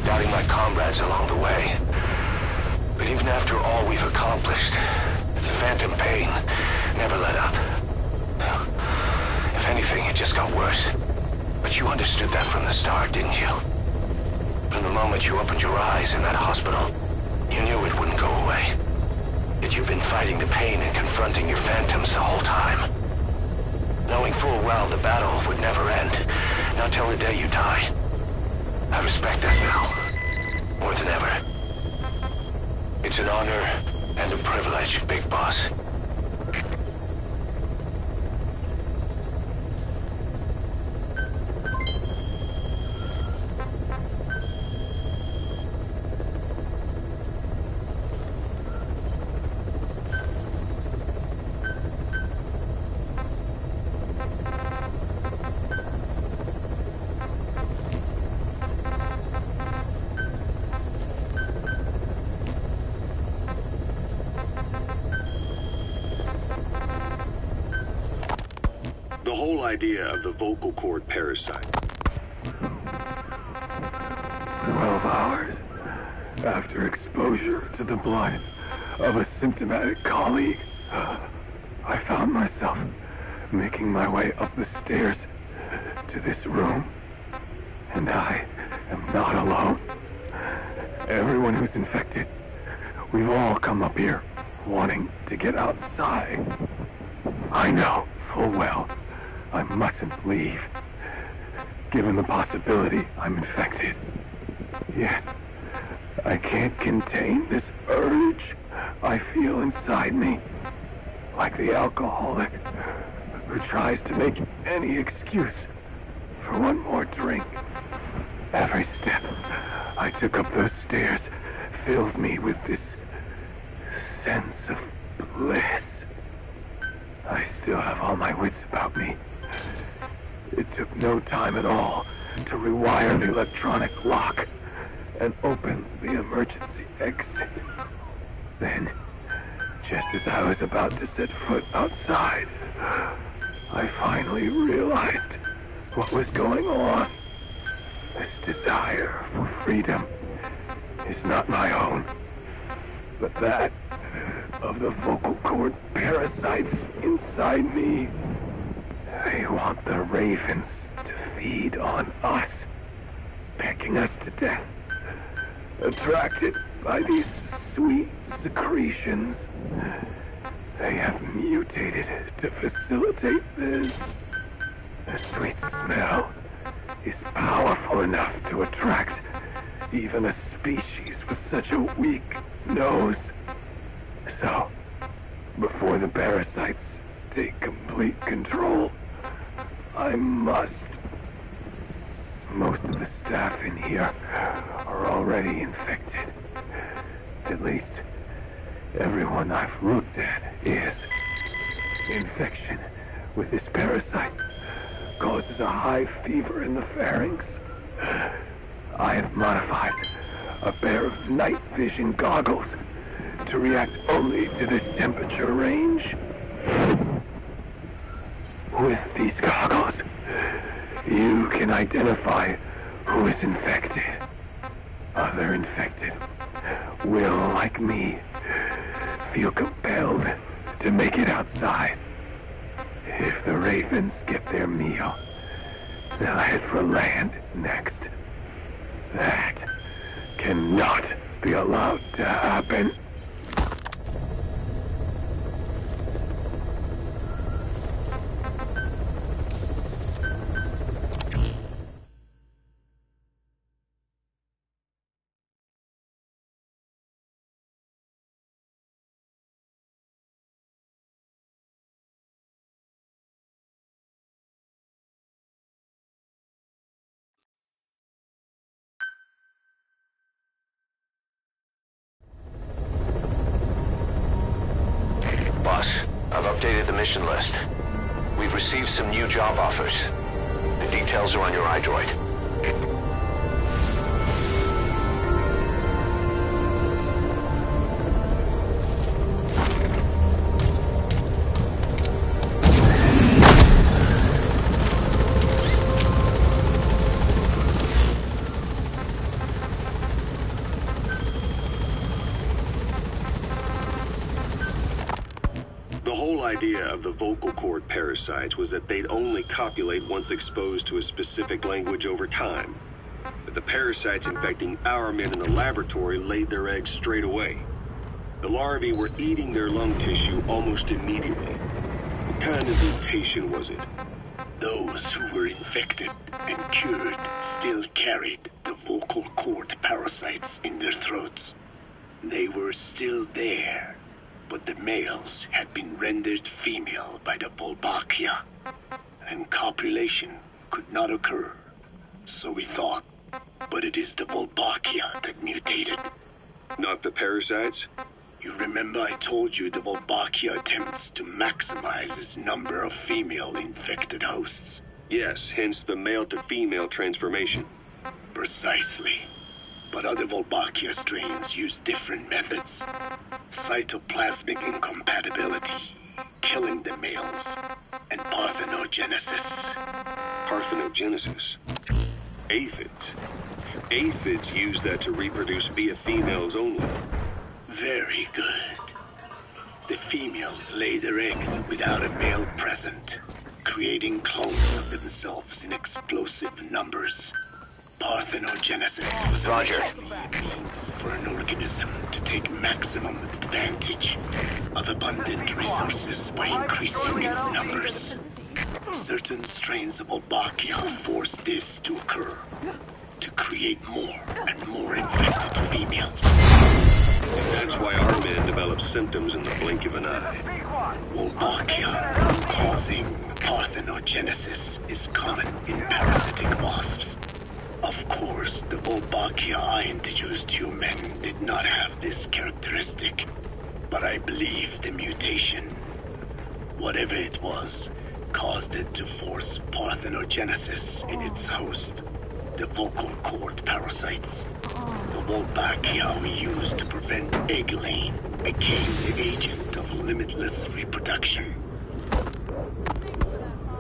doubting my comrades along the way. But even after all we've accomplished, the phantom pain never let up. If anything, it just got worse. But you understood that from the start, didn't you? From the moment you opened your eyes in that hospital, you knew it wouldn't go away. That you've been fighting the pain and confronting your phantoms the whole time. Knowing full well the battle would never end, not till the day you die. I respect that now, more than ever. It's an honor and a privilege, Big Boss. The whole idea of the vocal cord parasite. 12 hours after exposure to the blood of a symptomatic colleague, I found myself making my way up the stairs to this room. And I am not alone. Everyone who's infected, we've all come up here wanting to get outside. I know full well I mustn't leave, given the possibility I'm infected. Yet, I can't contain this urge I feel inside me, like the alcoholic who tries to make any excuse for one more drink. Every step I took up those stairs filled me with this sense of bliss. I still have all my wits about me. It took no time at all to rewire the electronic lock and open the emergency exit. Then, just as I was about to set foot outside, I finally realized what was going on. This desire for freedom is not my own, but that of the vocal cord parasites inside me. They want the ravens to feed on us, pecking us to death. Attracted by these sweet secretions, they have mutated to facilitate this. The sweet smell is powerful enough to attract even a species with such a weak nose. So, before the parasites take complete control, I must. Most of the staff in here are already infected. At least, everyone I've looked at is. Infection with this parasite causes a high fever in the pharynx. I have modified a pair of night vision goggles to react only to this temperature range. With these goggles, you can identify who is infected. Other infected will, like me, feel compelled to make it outside. If the ravens get their meal, they'll head for land next. That cannot be allowed to happen. Boss, I've updated the mission list. We've received some new job offers. The details are on your iDroid. The idea of the vocal cord parasites was that they'd only copulate once exposed to a specific language over time. But the parasites infecting our men in the laboratory laid their eggs straight away. The larvae were eating their lung tissue almost immediately. What kind of mutation was it? Those who were infected and cured still carried the vocal cord parasites in their throats. They were still there, but the males had been rendered female by the Volbachia, and copulation could not occur. So we thought, but it is the Volbachia that mutated. Not the parasites? You remember I told you the Volbachia attempts to maximize its number of female infected hosts? Yes, hence the male-to-female transformation. Precisely. But other Volbachia strains use different methods. Cytoplasmic incompatibility, killing the males, and parthenogenesis. Parthenogenesis? Aphids? Aphids use that to reproduce via females only. Very good. The females lay their eggs without a male present. creating clones of themselves in explosive numbers. Parthenogenesis was Roger. for an organism to take maximum advantage of abundant resources by increasing its numbers. Certain strains of Wolbachia force this to occur, to create more and more infected females. And that's why our men develop symptoms in the blink of an eye. Wolbachia causing parthenogenesis is common in parasitic wasps. Of course, the Wolbachia I introduced to you men did not have this characteristic, but I believe the mutation, whatever it was, caused it to force parthenogenesis in its host, the vocal cord parasites. The Wolbachia we used to prevent egg laying became the agent of limitless reproduction.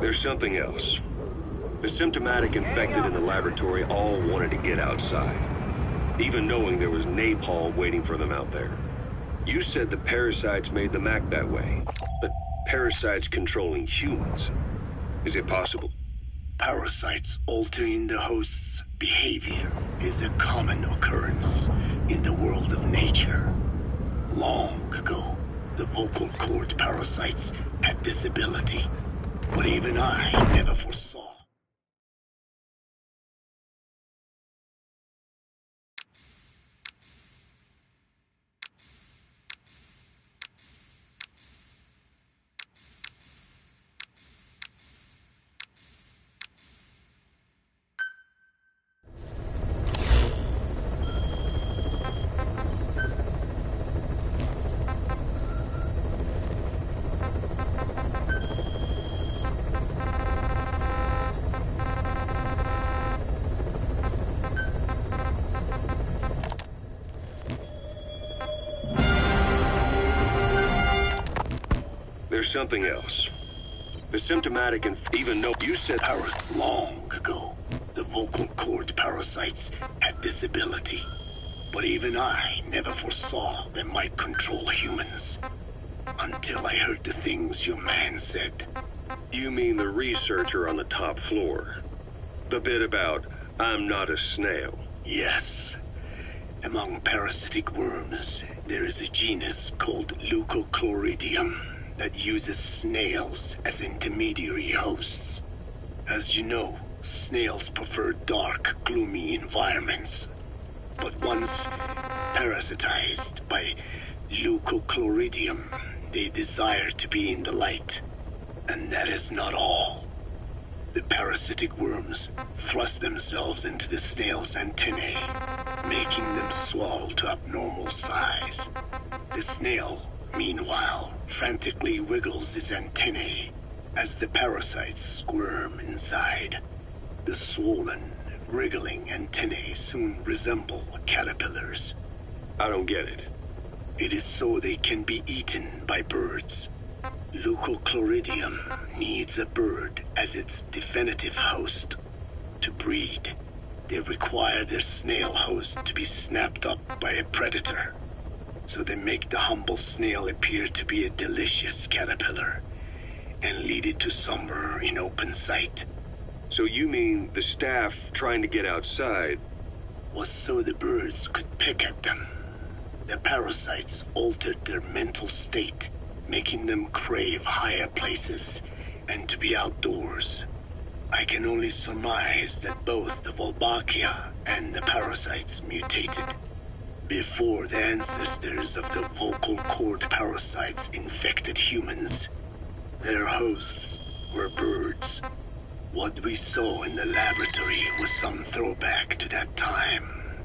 There's something else. The symptomatic infected in the laboratory all wanted to get outside, even knowing there was napalm waiting for them out there. You said the parasites made them act that way, but parasites controlling humans. Is it possible? Parasites altering the host's behavior is a common occurrence in the world of nature. Long ago, the vocal cord parasites had this ability, but even I never foresaw. There's something else. The symptomatic and even though you said Long ago, the vocal cord parasites had this ability, but even I never foresaw they might control humans. Until I heard the things your man said. You mean the researcher on the top floor? The bit about, I'm not a snail. Yes. Among parasitic worms, there is a genus called Leucochloridium that uses snails as intermediary hosts. As you know, snails prefer dark, gloomy environments. But once parasitized by Leucochloridium, they desire to be in the light. And that is not all. The parasitic worms thrust themselves into the snail's antennae, making them swell to abnormal size. The snail, meanwhile, frantically wiggles its antennae as the parasites squirm inside. The swollen, wriggling antennae soon resemble caterpillars. I don't get it. It is so they can be eaten by birds. Leucochloridium needs a bird as its definitive host. To breed, they require their snail host to be snapped up by a predator. So they make the humble snail appear to be a delicious caterpillar and lead it to somewhere in open sight. So you mean the staff trying to get outside was so the birds could pick at them. The parasites altered their mental state, making them crave higher places and to be outdoors. I can only surmise that both the Wolbachia and the parasites mutated before the ancestors of the vocal cord parasites infected humans. Their hosts were birds. What we saw in the laboratory was some throwback to that time.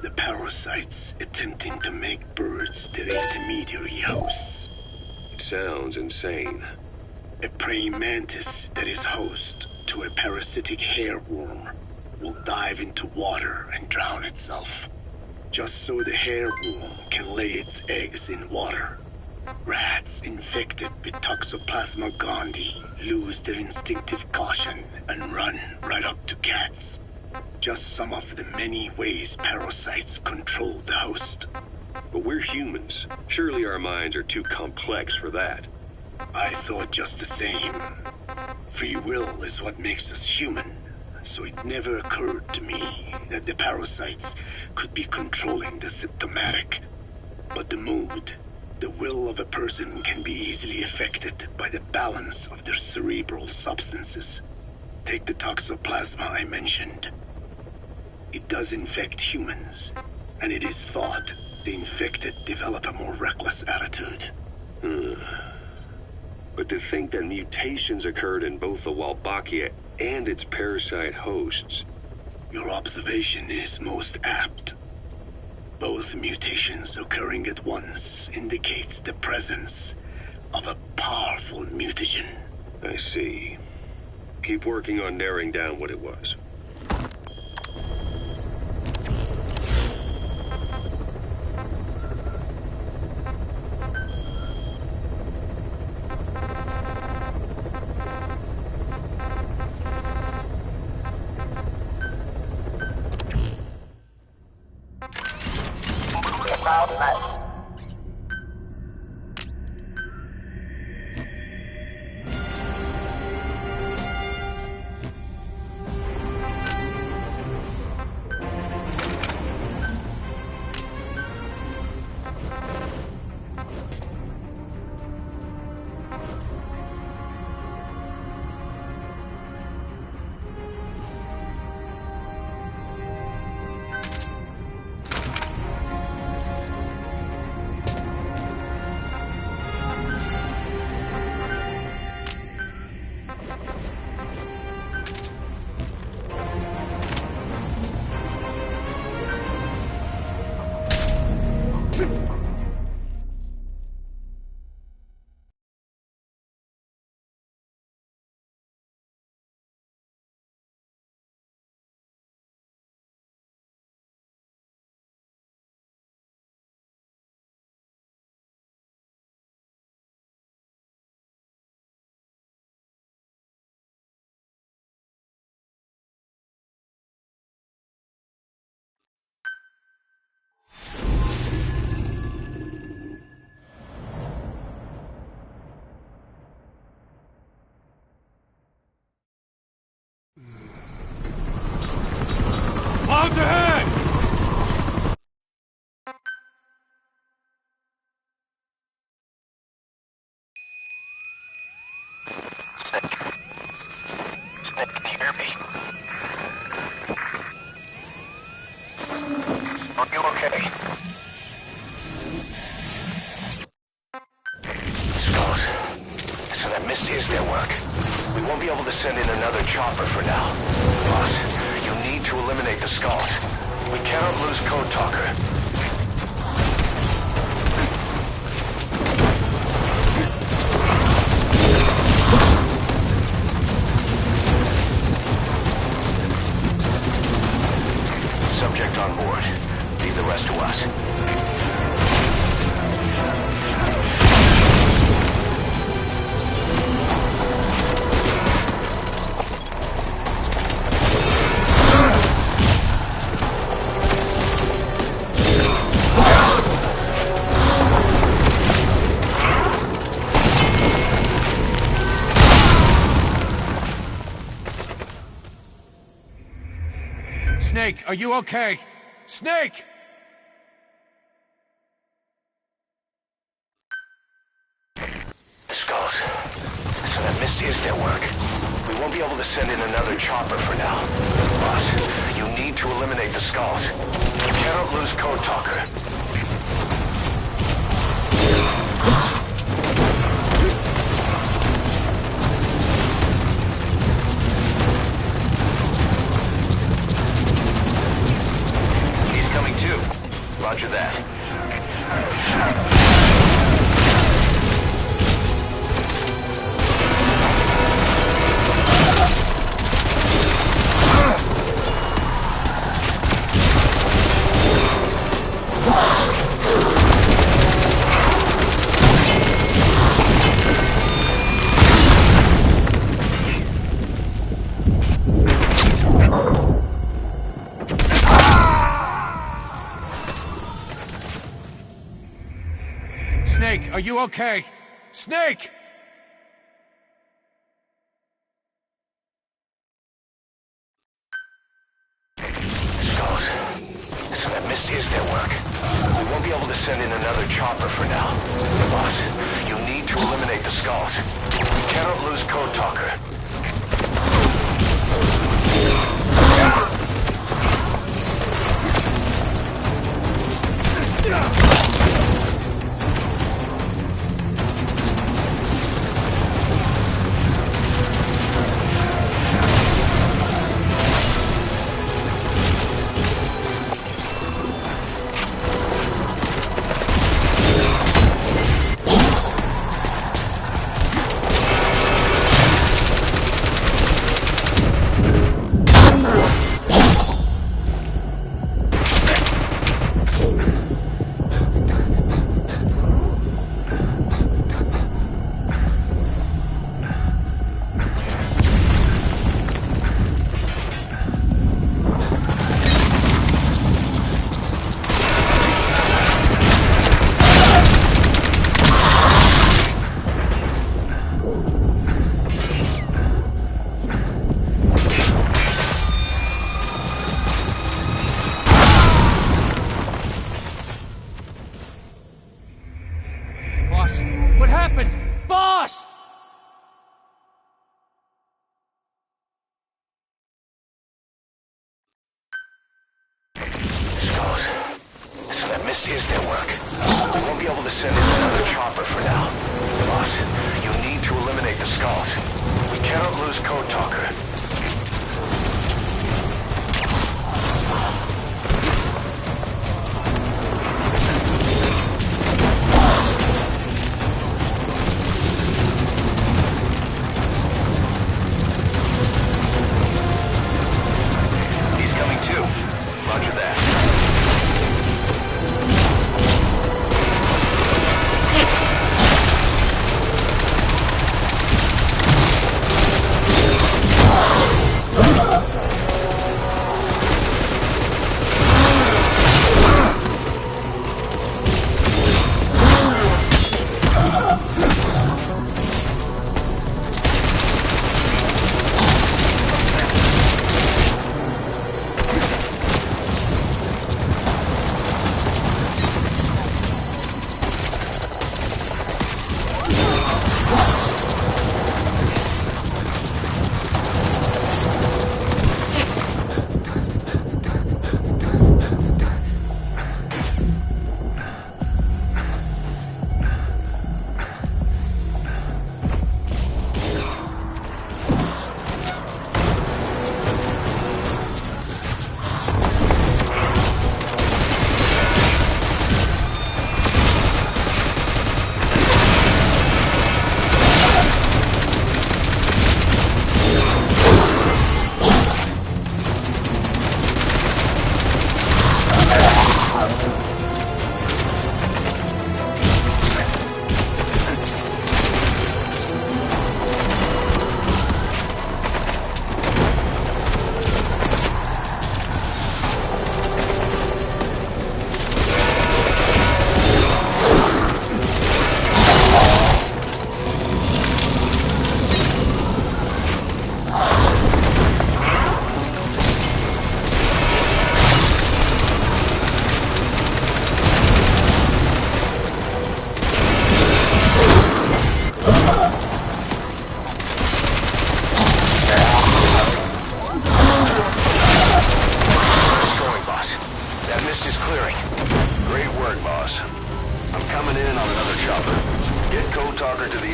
The parasites attempting to make birds their intermediary hosts. It sounds insane. A praying mantis that is host to a parasitic hairworm will dive into water and drown itself, just so the hairworm can lay its eggs in water. Rats infected with Toxoplasma gondii lose their instinctive caution and run right up to cats. Just some of the many ways parasites control the host. But we're humans. Surely our minds are too complex for that. I thought just the same. Free will is what makes us human, so it never occurred to me that the parasites could be controlling the symptomatic. But the mood, the will of a person can be easily affected by the balance of their cerebral substances. Take the toxoplasma I mentioned. It does infect humans, and it is thought the infected develop a more reckless attitude. But to think that mutations occurred in both the Wolbachia and its parasite hosts... Your observation is most apt. Both mutations occurring at once indicates the presence of a powerful mutagen. I see. Keep working on narrowing down what it was. Clouds ahead! Snake, can you hear me? Are you okay? Skulls. So that Misty is their work. We won't be able to send in another chopper for now. Boss, you need to eliminate the skulls. We cannot lose Code Talker. Subject on board. Leave the rest to us. Snake, are you okay? Snake! The skulls. So that Misty is their work. We won't be able to send in another chopper for now. Boss, you need to eliminate the skulls. You cannot lose Code Talker. He's coming too. Roger that. Snake, are you okay? Snake! be able to send in another chopper for now. Boss, you need to eliminate the skulls. We cannot lose Code Talker. What happened? Boss! Skulls. So that mist is their work. We won't be able to send in another chopper for now. Boss, you need to eliminate the skulls. We cannot lose Code Talker. Roger that.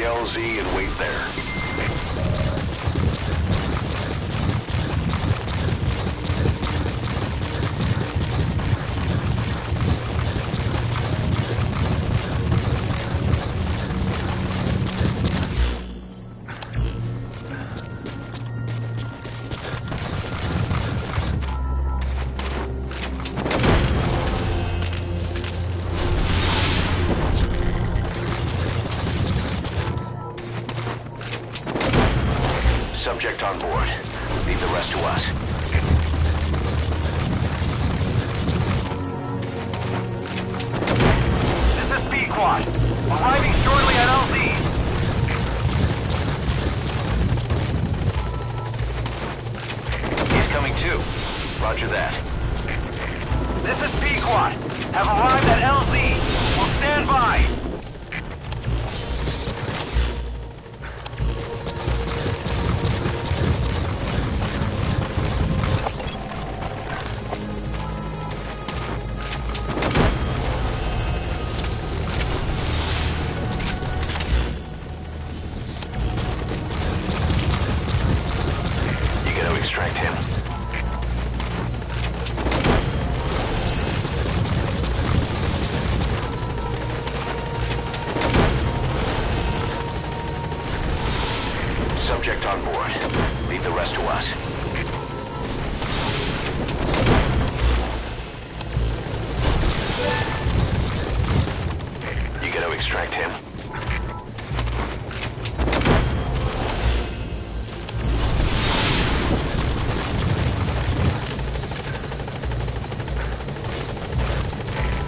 LZ and wait there. Subject on board. Leave the rest to us. This is B-Quad. Arriving shortly at LZ. He's coming too. Roger that. This is Pequot. Have arrived at LZ. Will stand by. You gotta extract him. Subject on board. Leave the rest to us. You gotta extract him.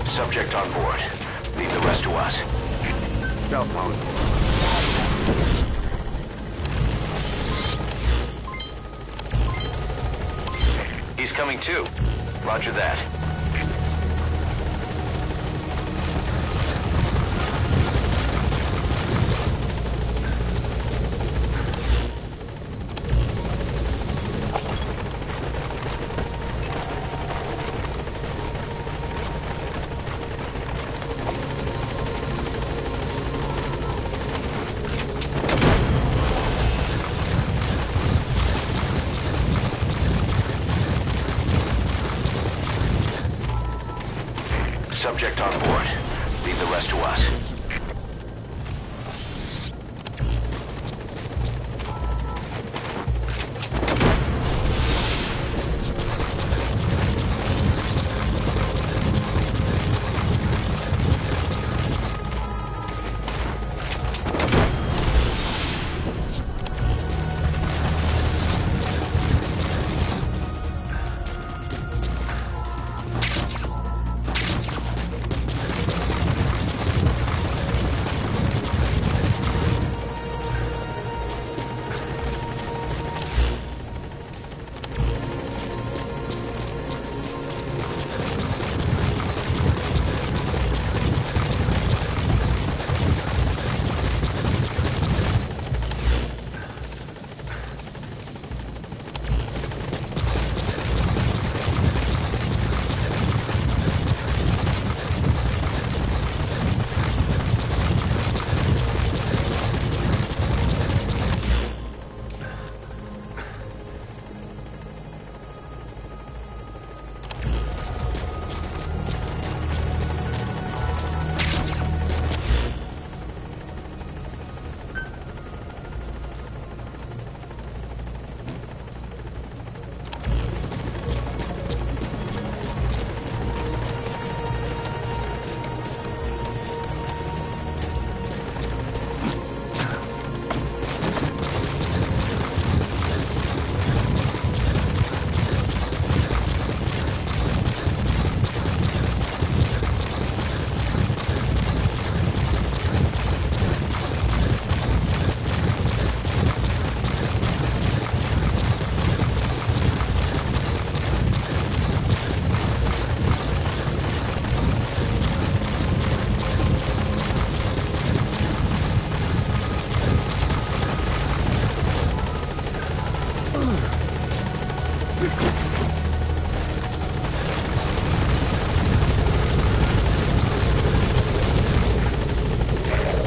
Subject on board. Leave the rest to us. Cell phone. He's coming too. Roger that. Subject on board. Leave the rest to us.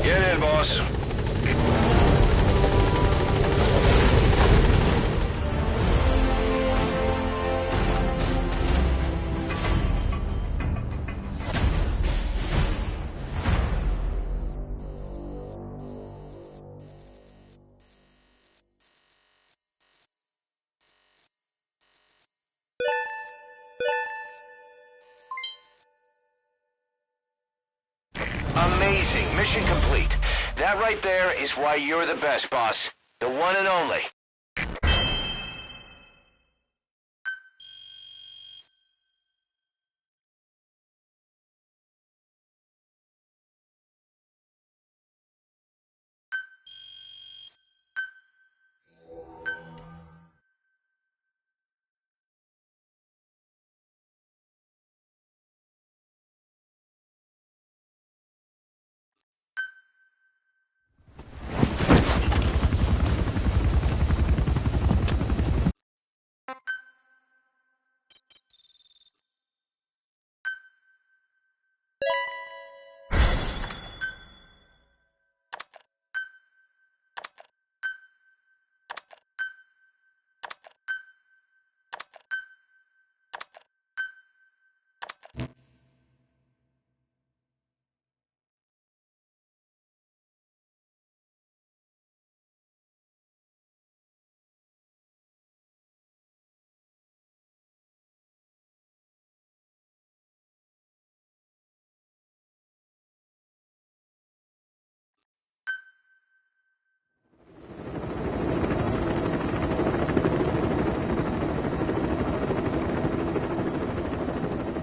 Get in, boss. Amazing. Mission complete. That right there is why you're the best, boss. The one and only.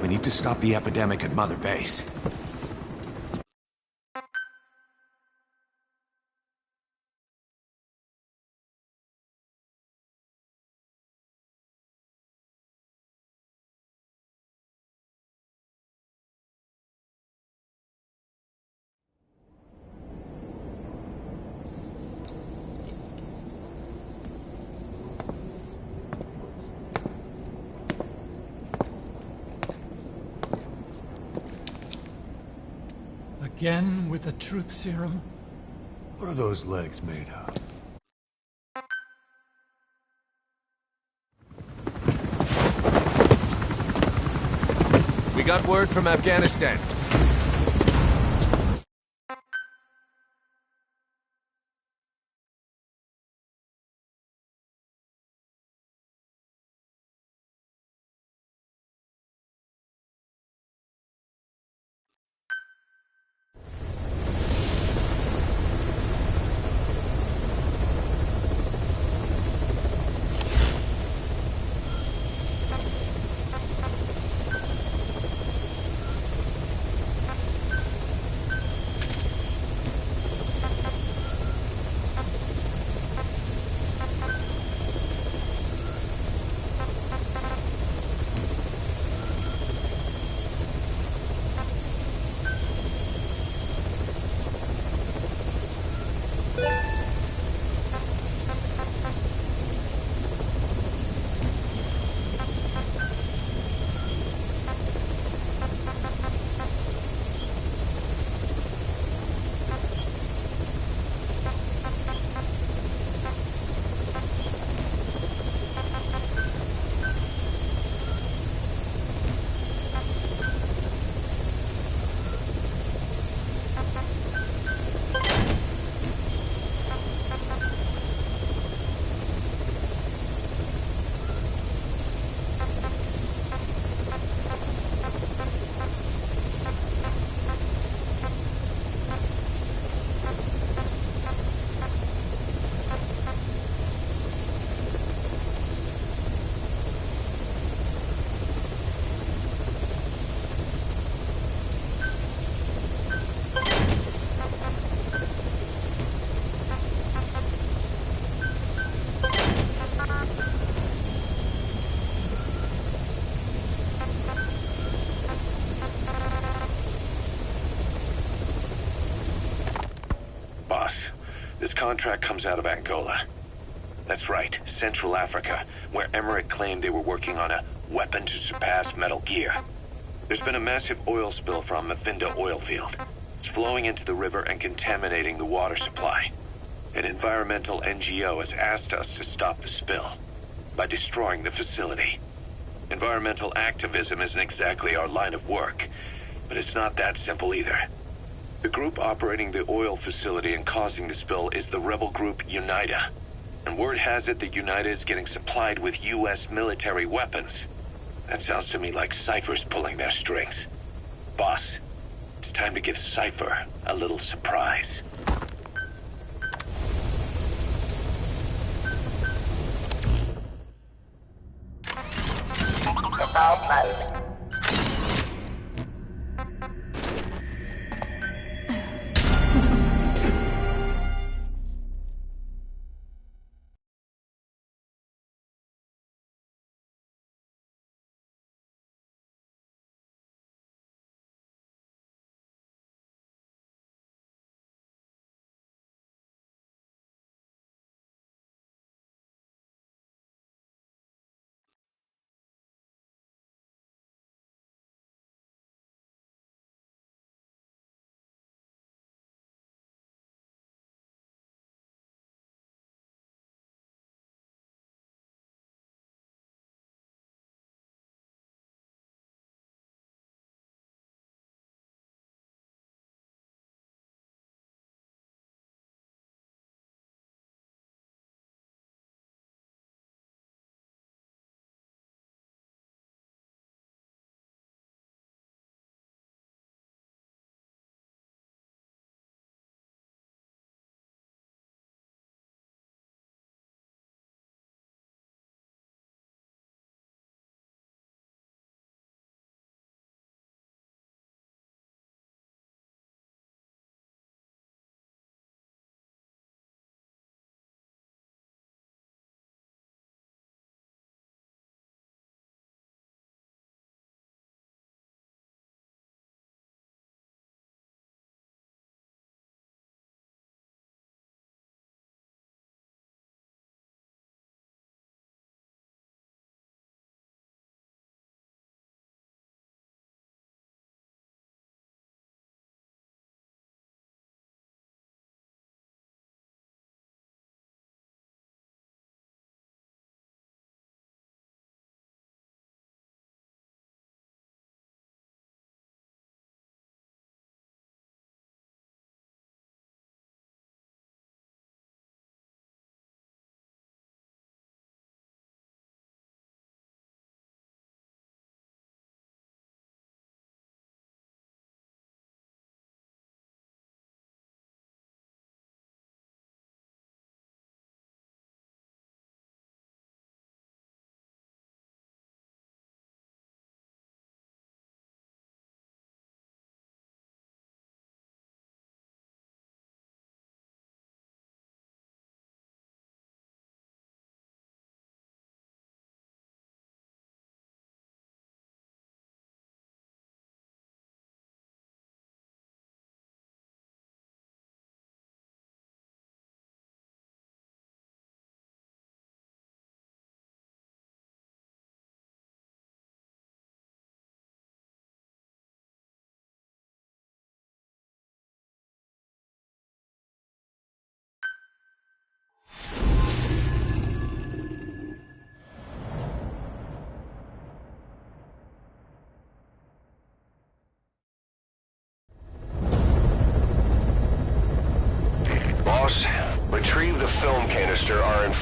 We need to stop the epidemic at Mother Base. Again with the truth serum? What are those legs made of? We got word from Afghanistan. This contract comes out of Angola. That's right, Central Africa, where Emmerich claimed they were working on a weapon to surpass Metal Gear. There's been a massive oil spill from Mafinda oil field. It's flowing into the river and contaminating the water supply. An environmental NGO has asked us to stop the spill by destroying the facility. Environmental activism isn't exactly our line of work, but it's not that simple either. The group operating the oil facility and causing the spill is the rebel group UNITA. And word has it that UNITA is getting supplied with U.S. military weapons. That sounds to me like Cypher's pulling their strings. Boss, it's time to give Cypher a little surprise. About mode.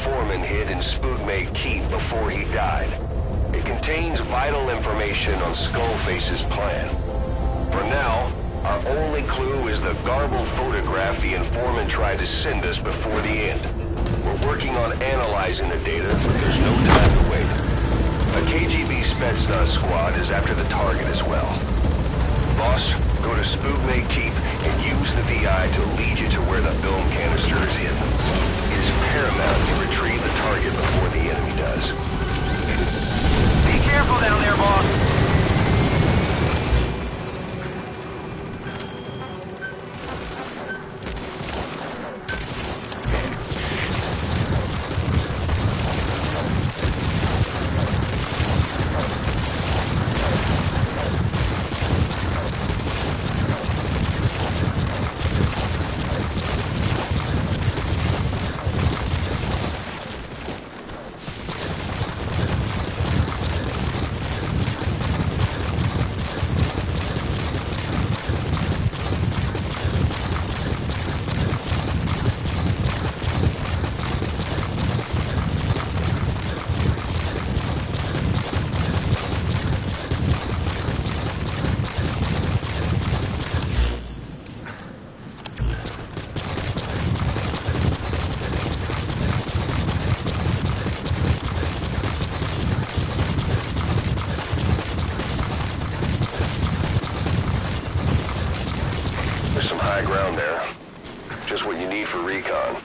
informant hid in Spoogmate Keep before he died. It contains vital information on Skullface's plan. For now, our only clue is the garbled photograph the informant tried to send us before the end. We're working on analyzing the data, but there's no time to wait. A KGB Spetsnaz squad is after the target as well. Boss, go to Spoogmate Keep and use the VI to lead you to where the film canister is hidden. It is paramount to retrieve the target before the enemy does. Be careful down there, boss. There's some high ground there. Just what you need for recon.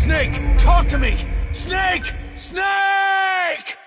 Snake, talk to me! Snake! Snake!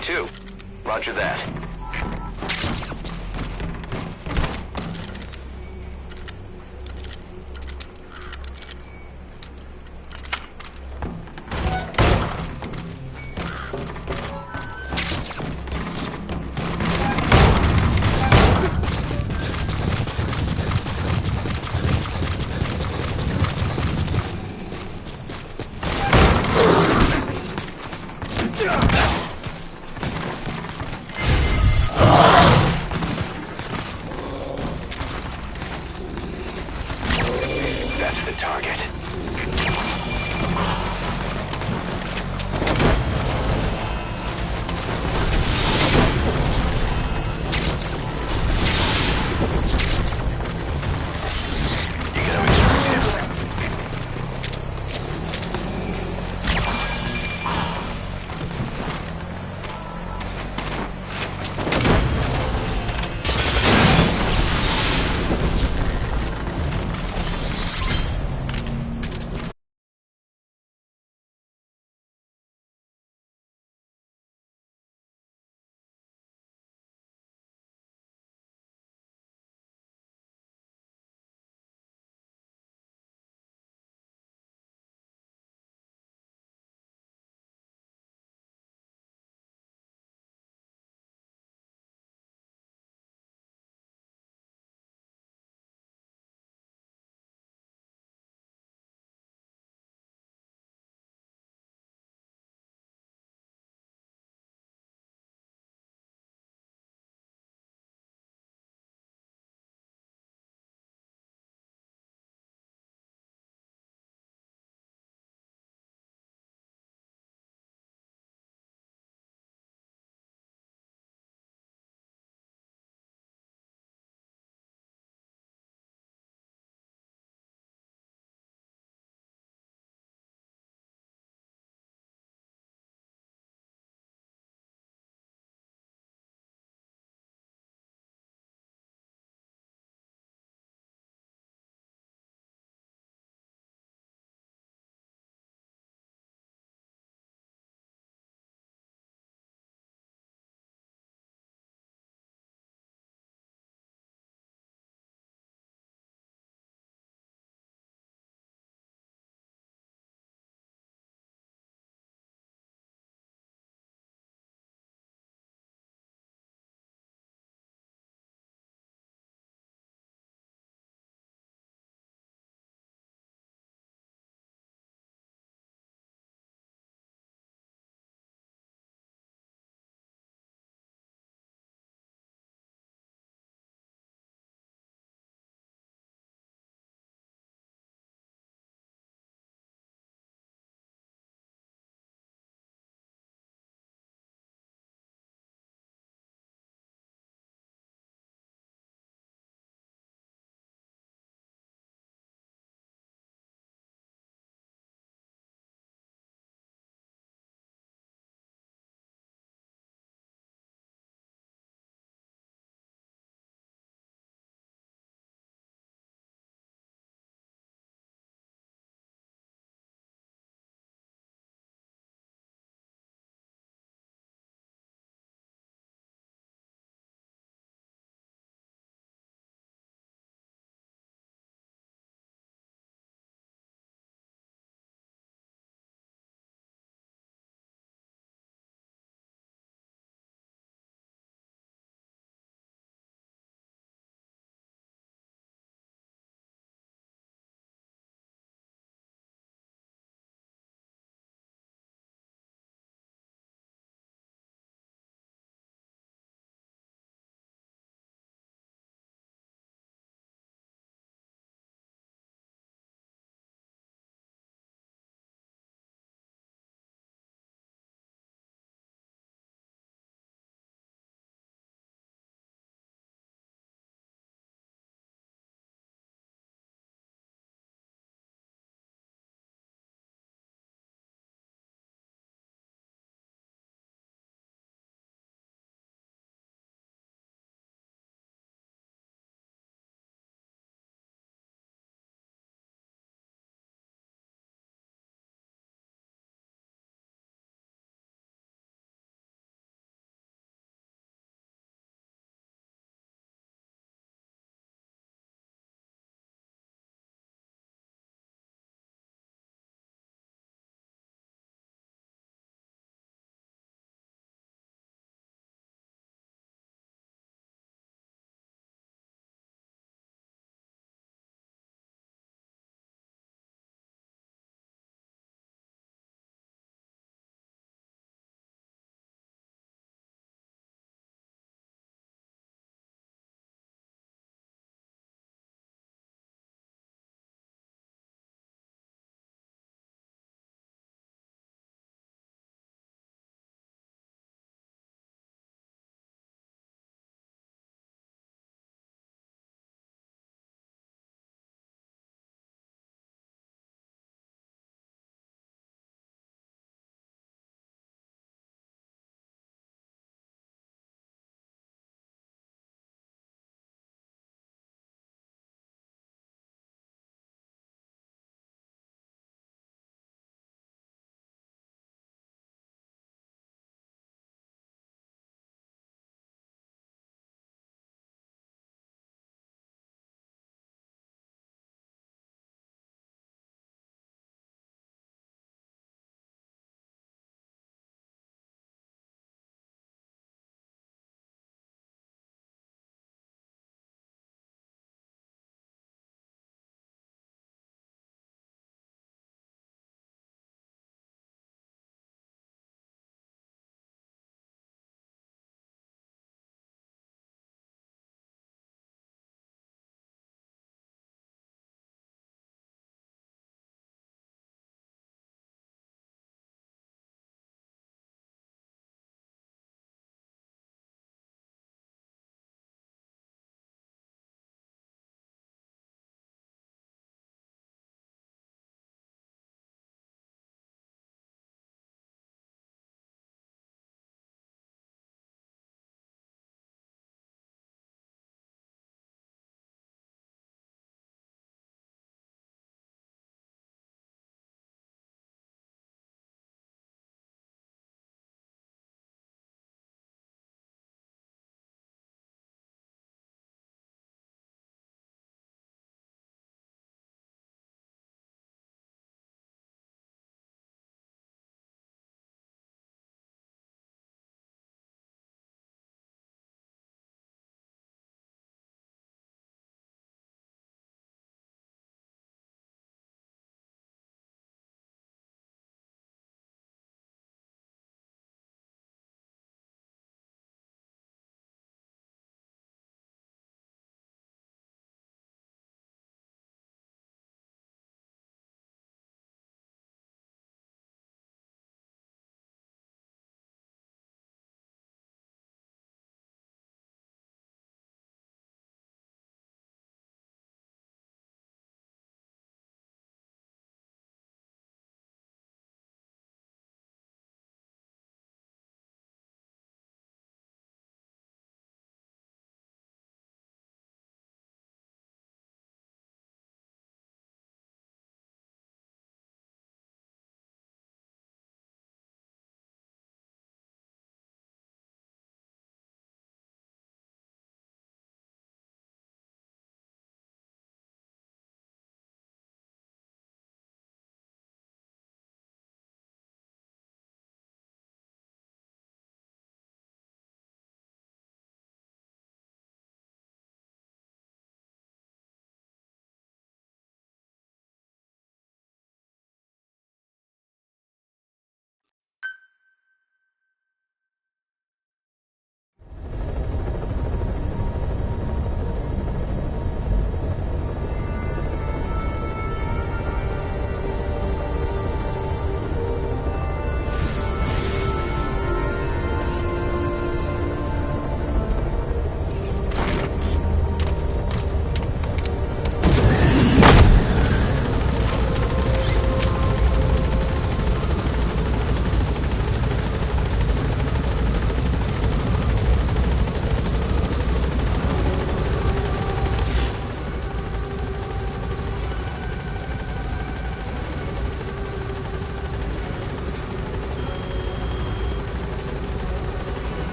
too. Roger that.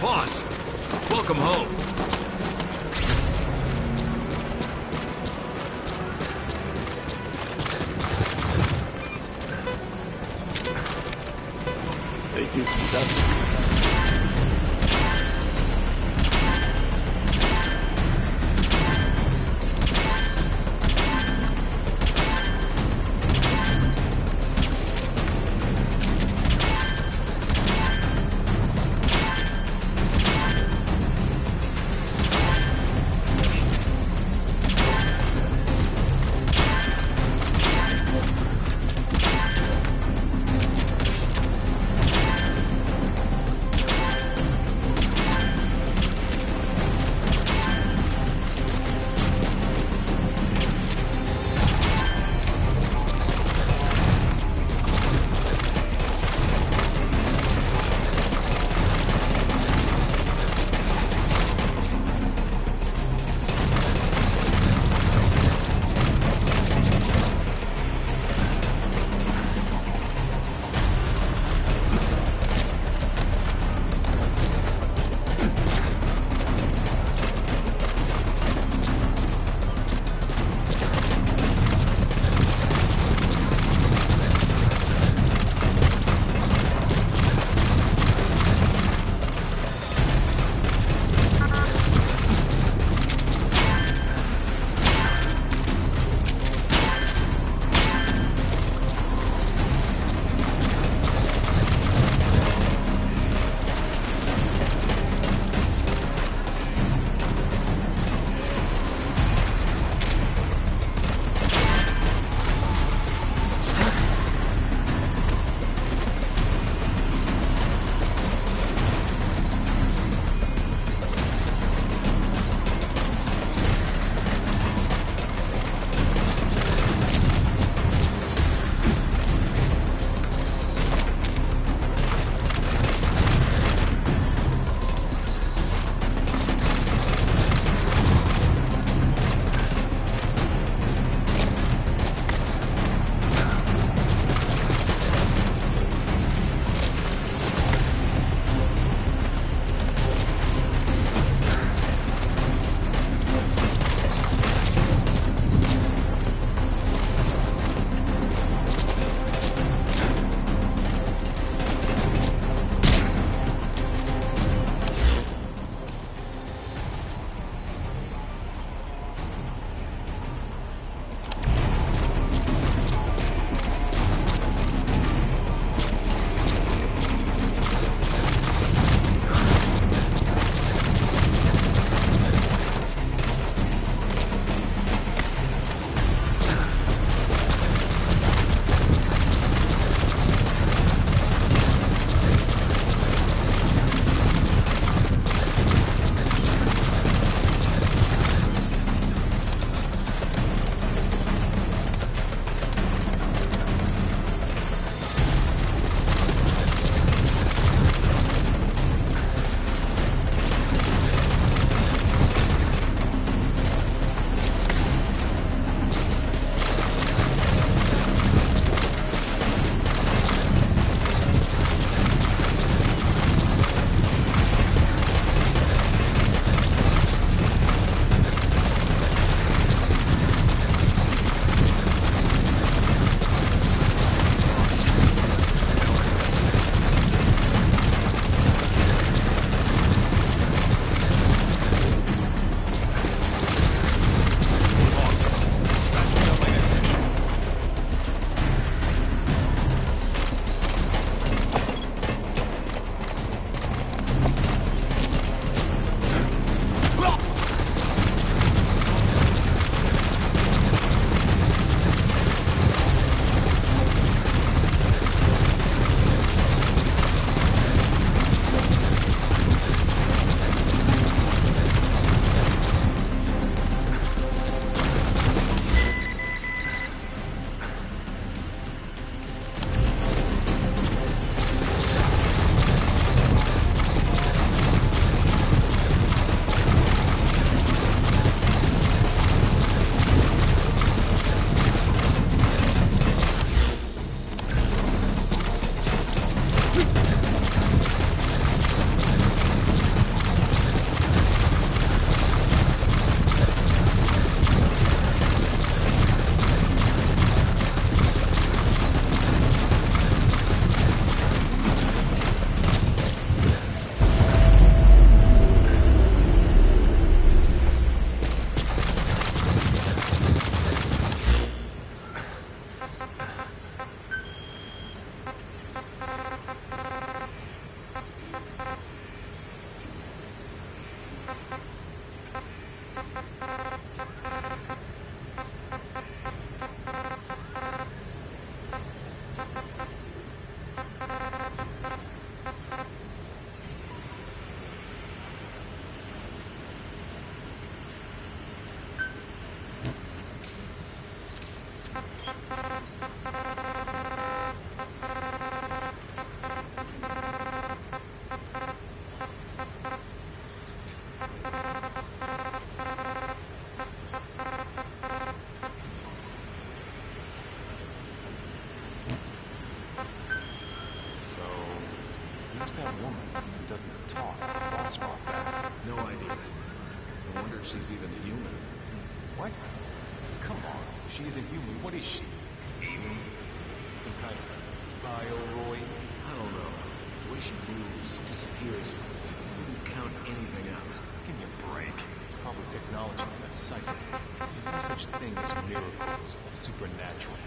Boss, welcome home. Thank you, Captain. Who's that woman who doesn't talk? The boss brought back. No idea. I wonder if she's even human. What? Come on. If she isn't human, what is she? Evil? Some kind of bioroid? I don't know. The way she moves, disappears, I wouldn't count anything out. Give me a break. It's probably technology from that cipher. There's no such thing as miracles or supernatural.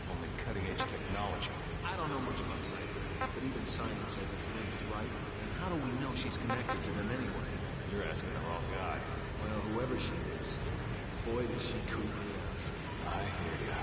Only cutting-edge technology. I don't know much about Cypher, but even science says its name is right. And how do we know she's connected to them anyway? You're asking the wrong guy. Well, whoever she is, boy, does she creep me out. I hear ya.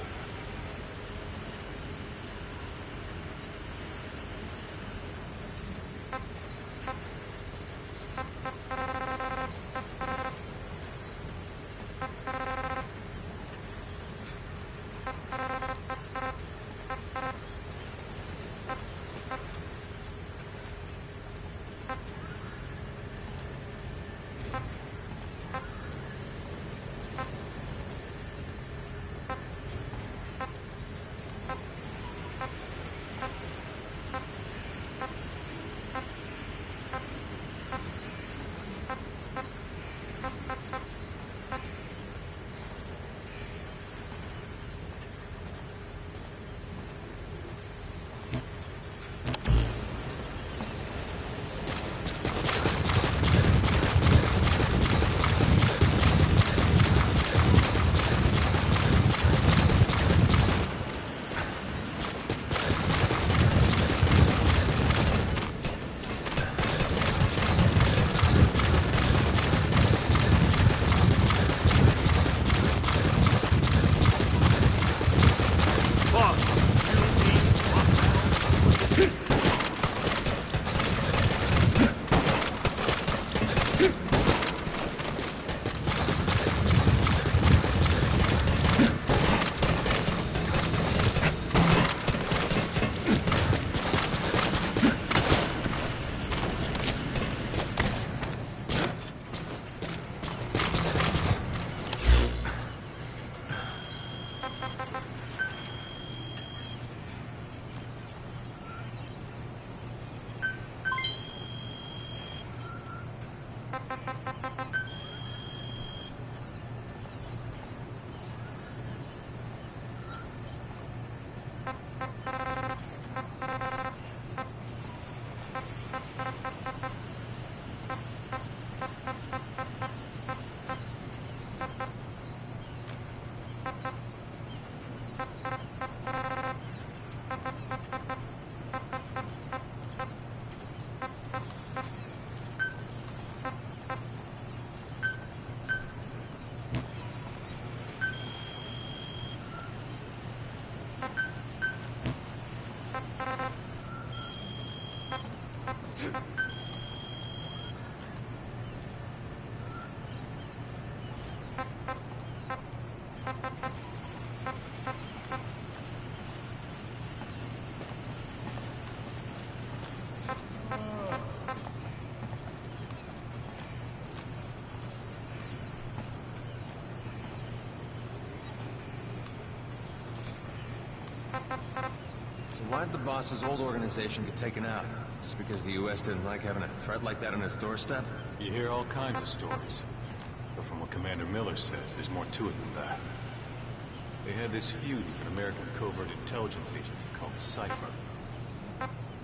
So why'd the boss's old organization get taken out? Just because the U.S. didn't like having a threat like that on his doorstep? You hear all kinds of stories. But from what Commander Miller says, there's more to it than that. They had this feud with an American covert intelligence agency called Cypher.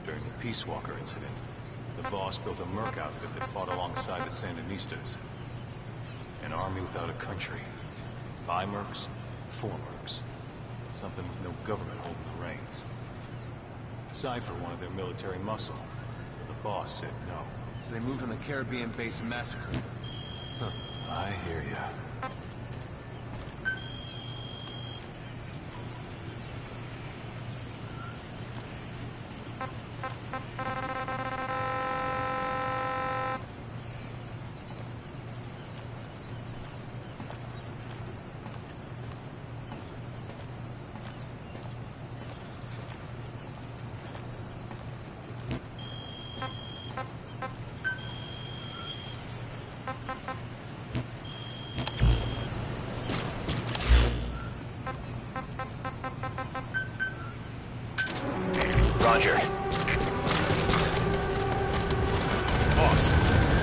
During the Peace Walker incident, the boss built a merc outfit that fought alongside the Sandinistas. An army without a country. By mercs, for mercs. Something with no government holding the reins. Cypher wanted their military muscle, but the boss said no. So they moved on the Caribbean base and massacred them. Huh. I hear ya.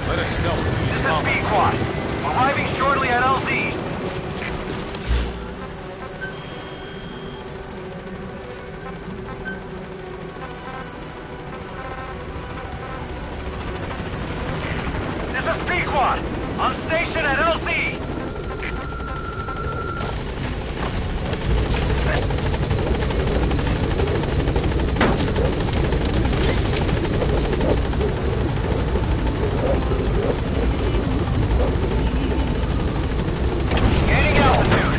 Let us know. This is B-Quad. Arriving shortly at LZ. This is B-Quad. On station at LZ. Gaining altitude.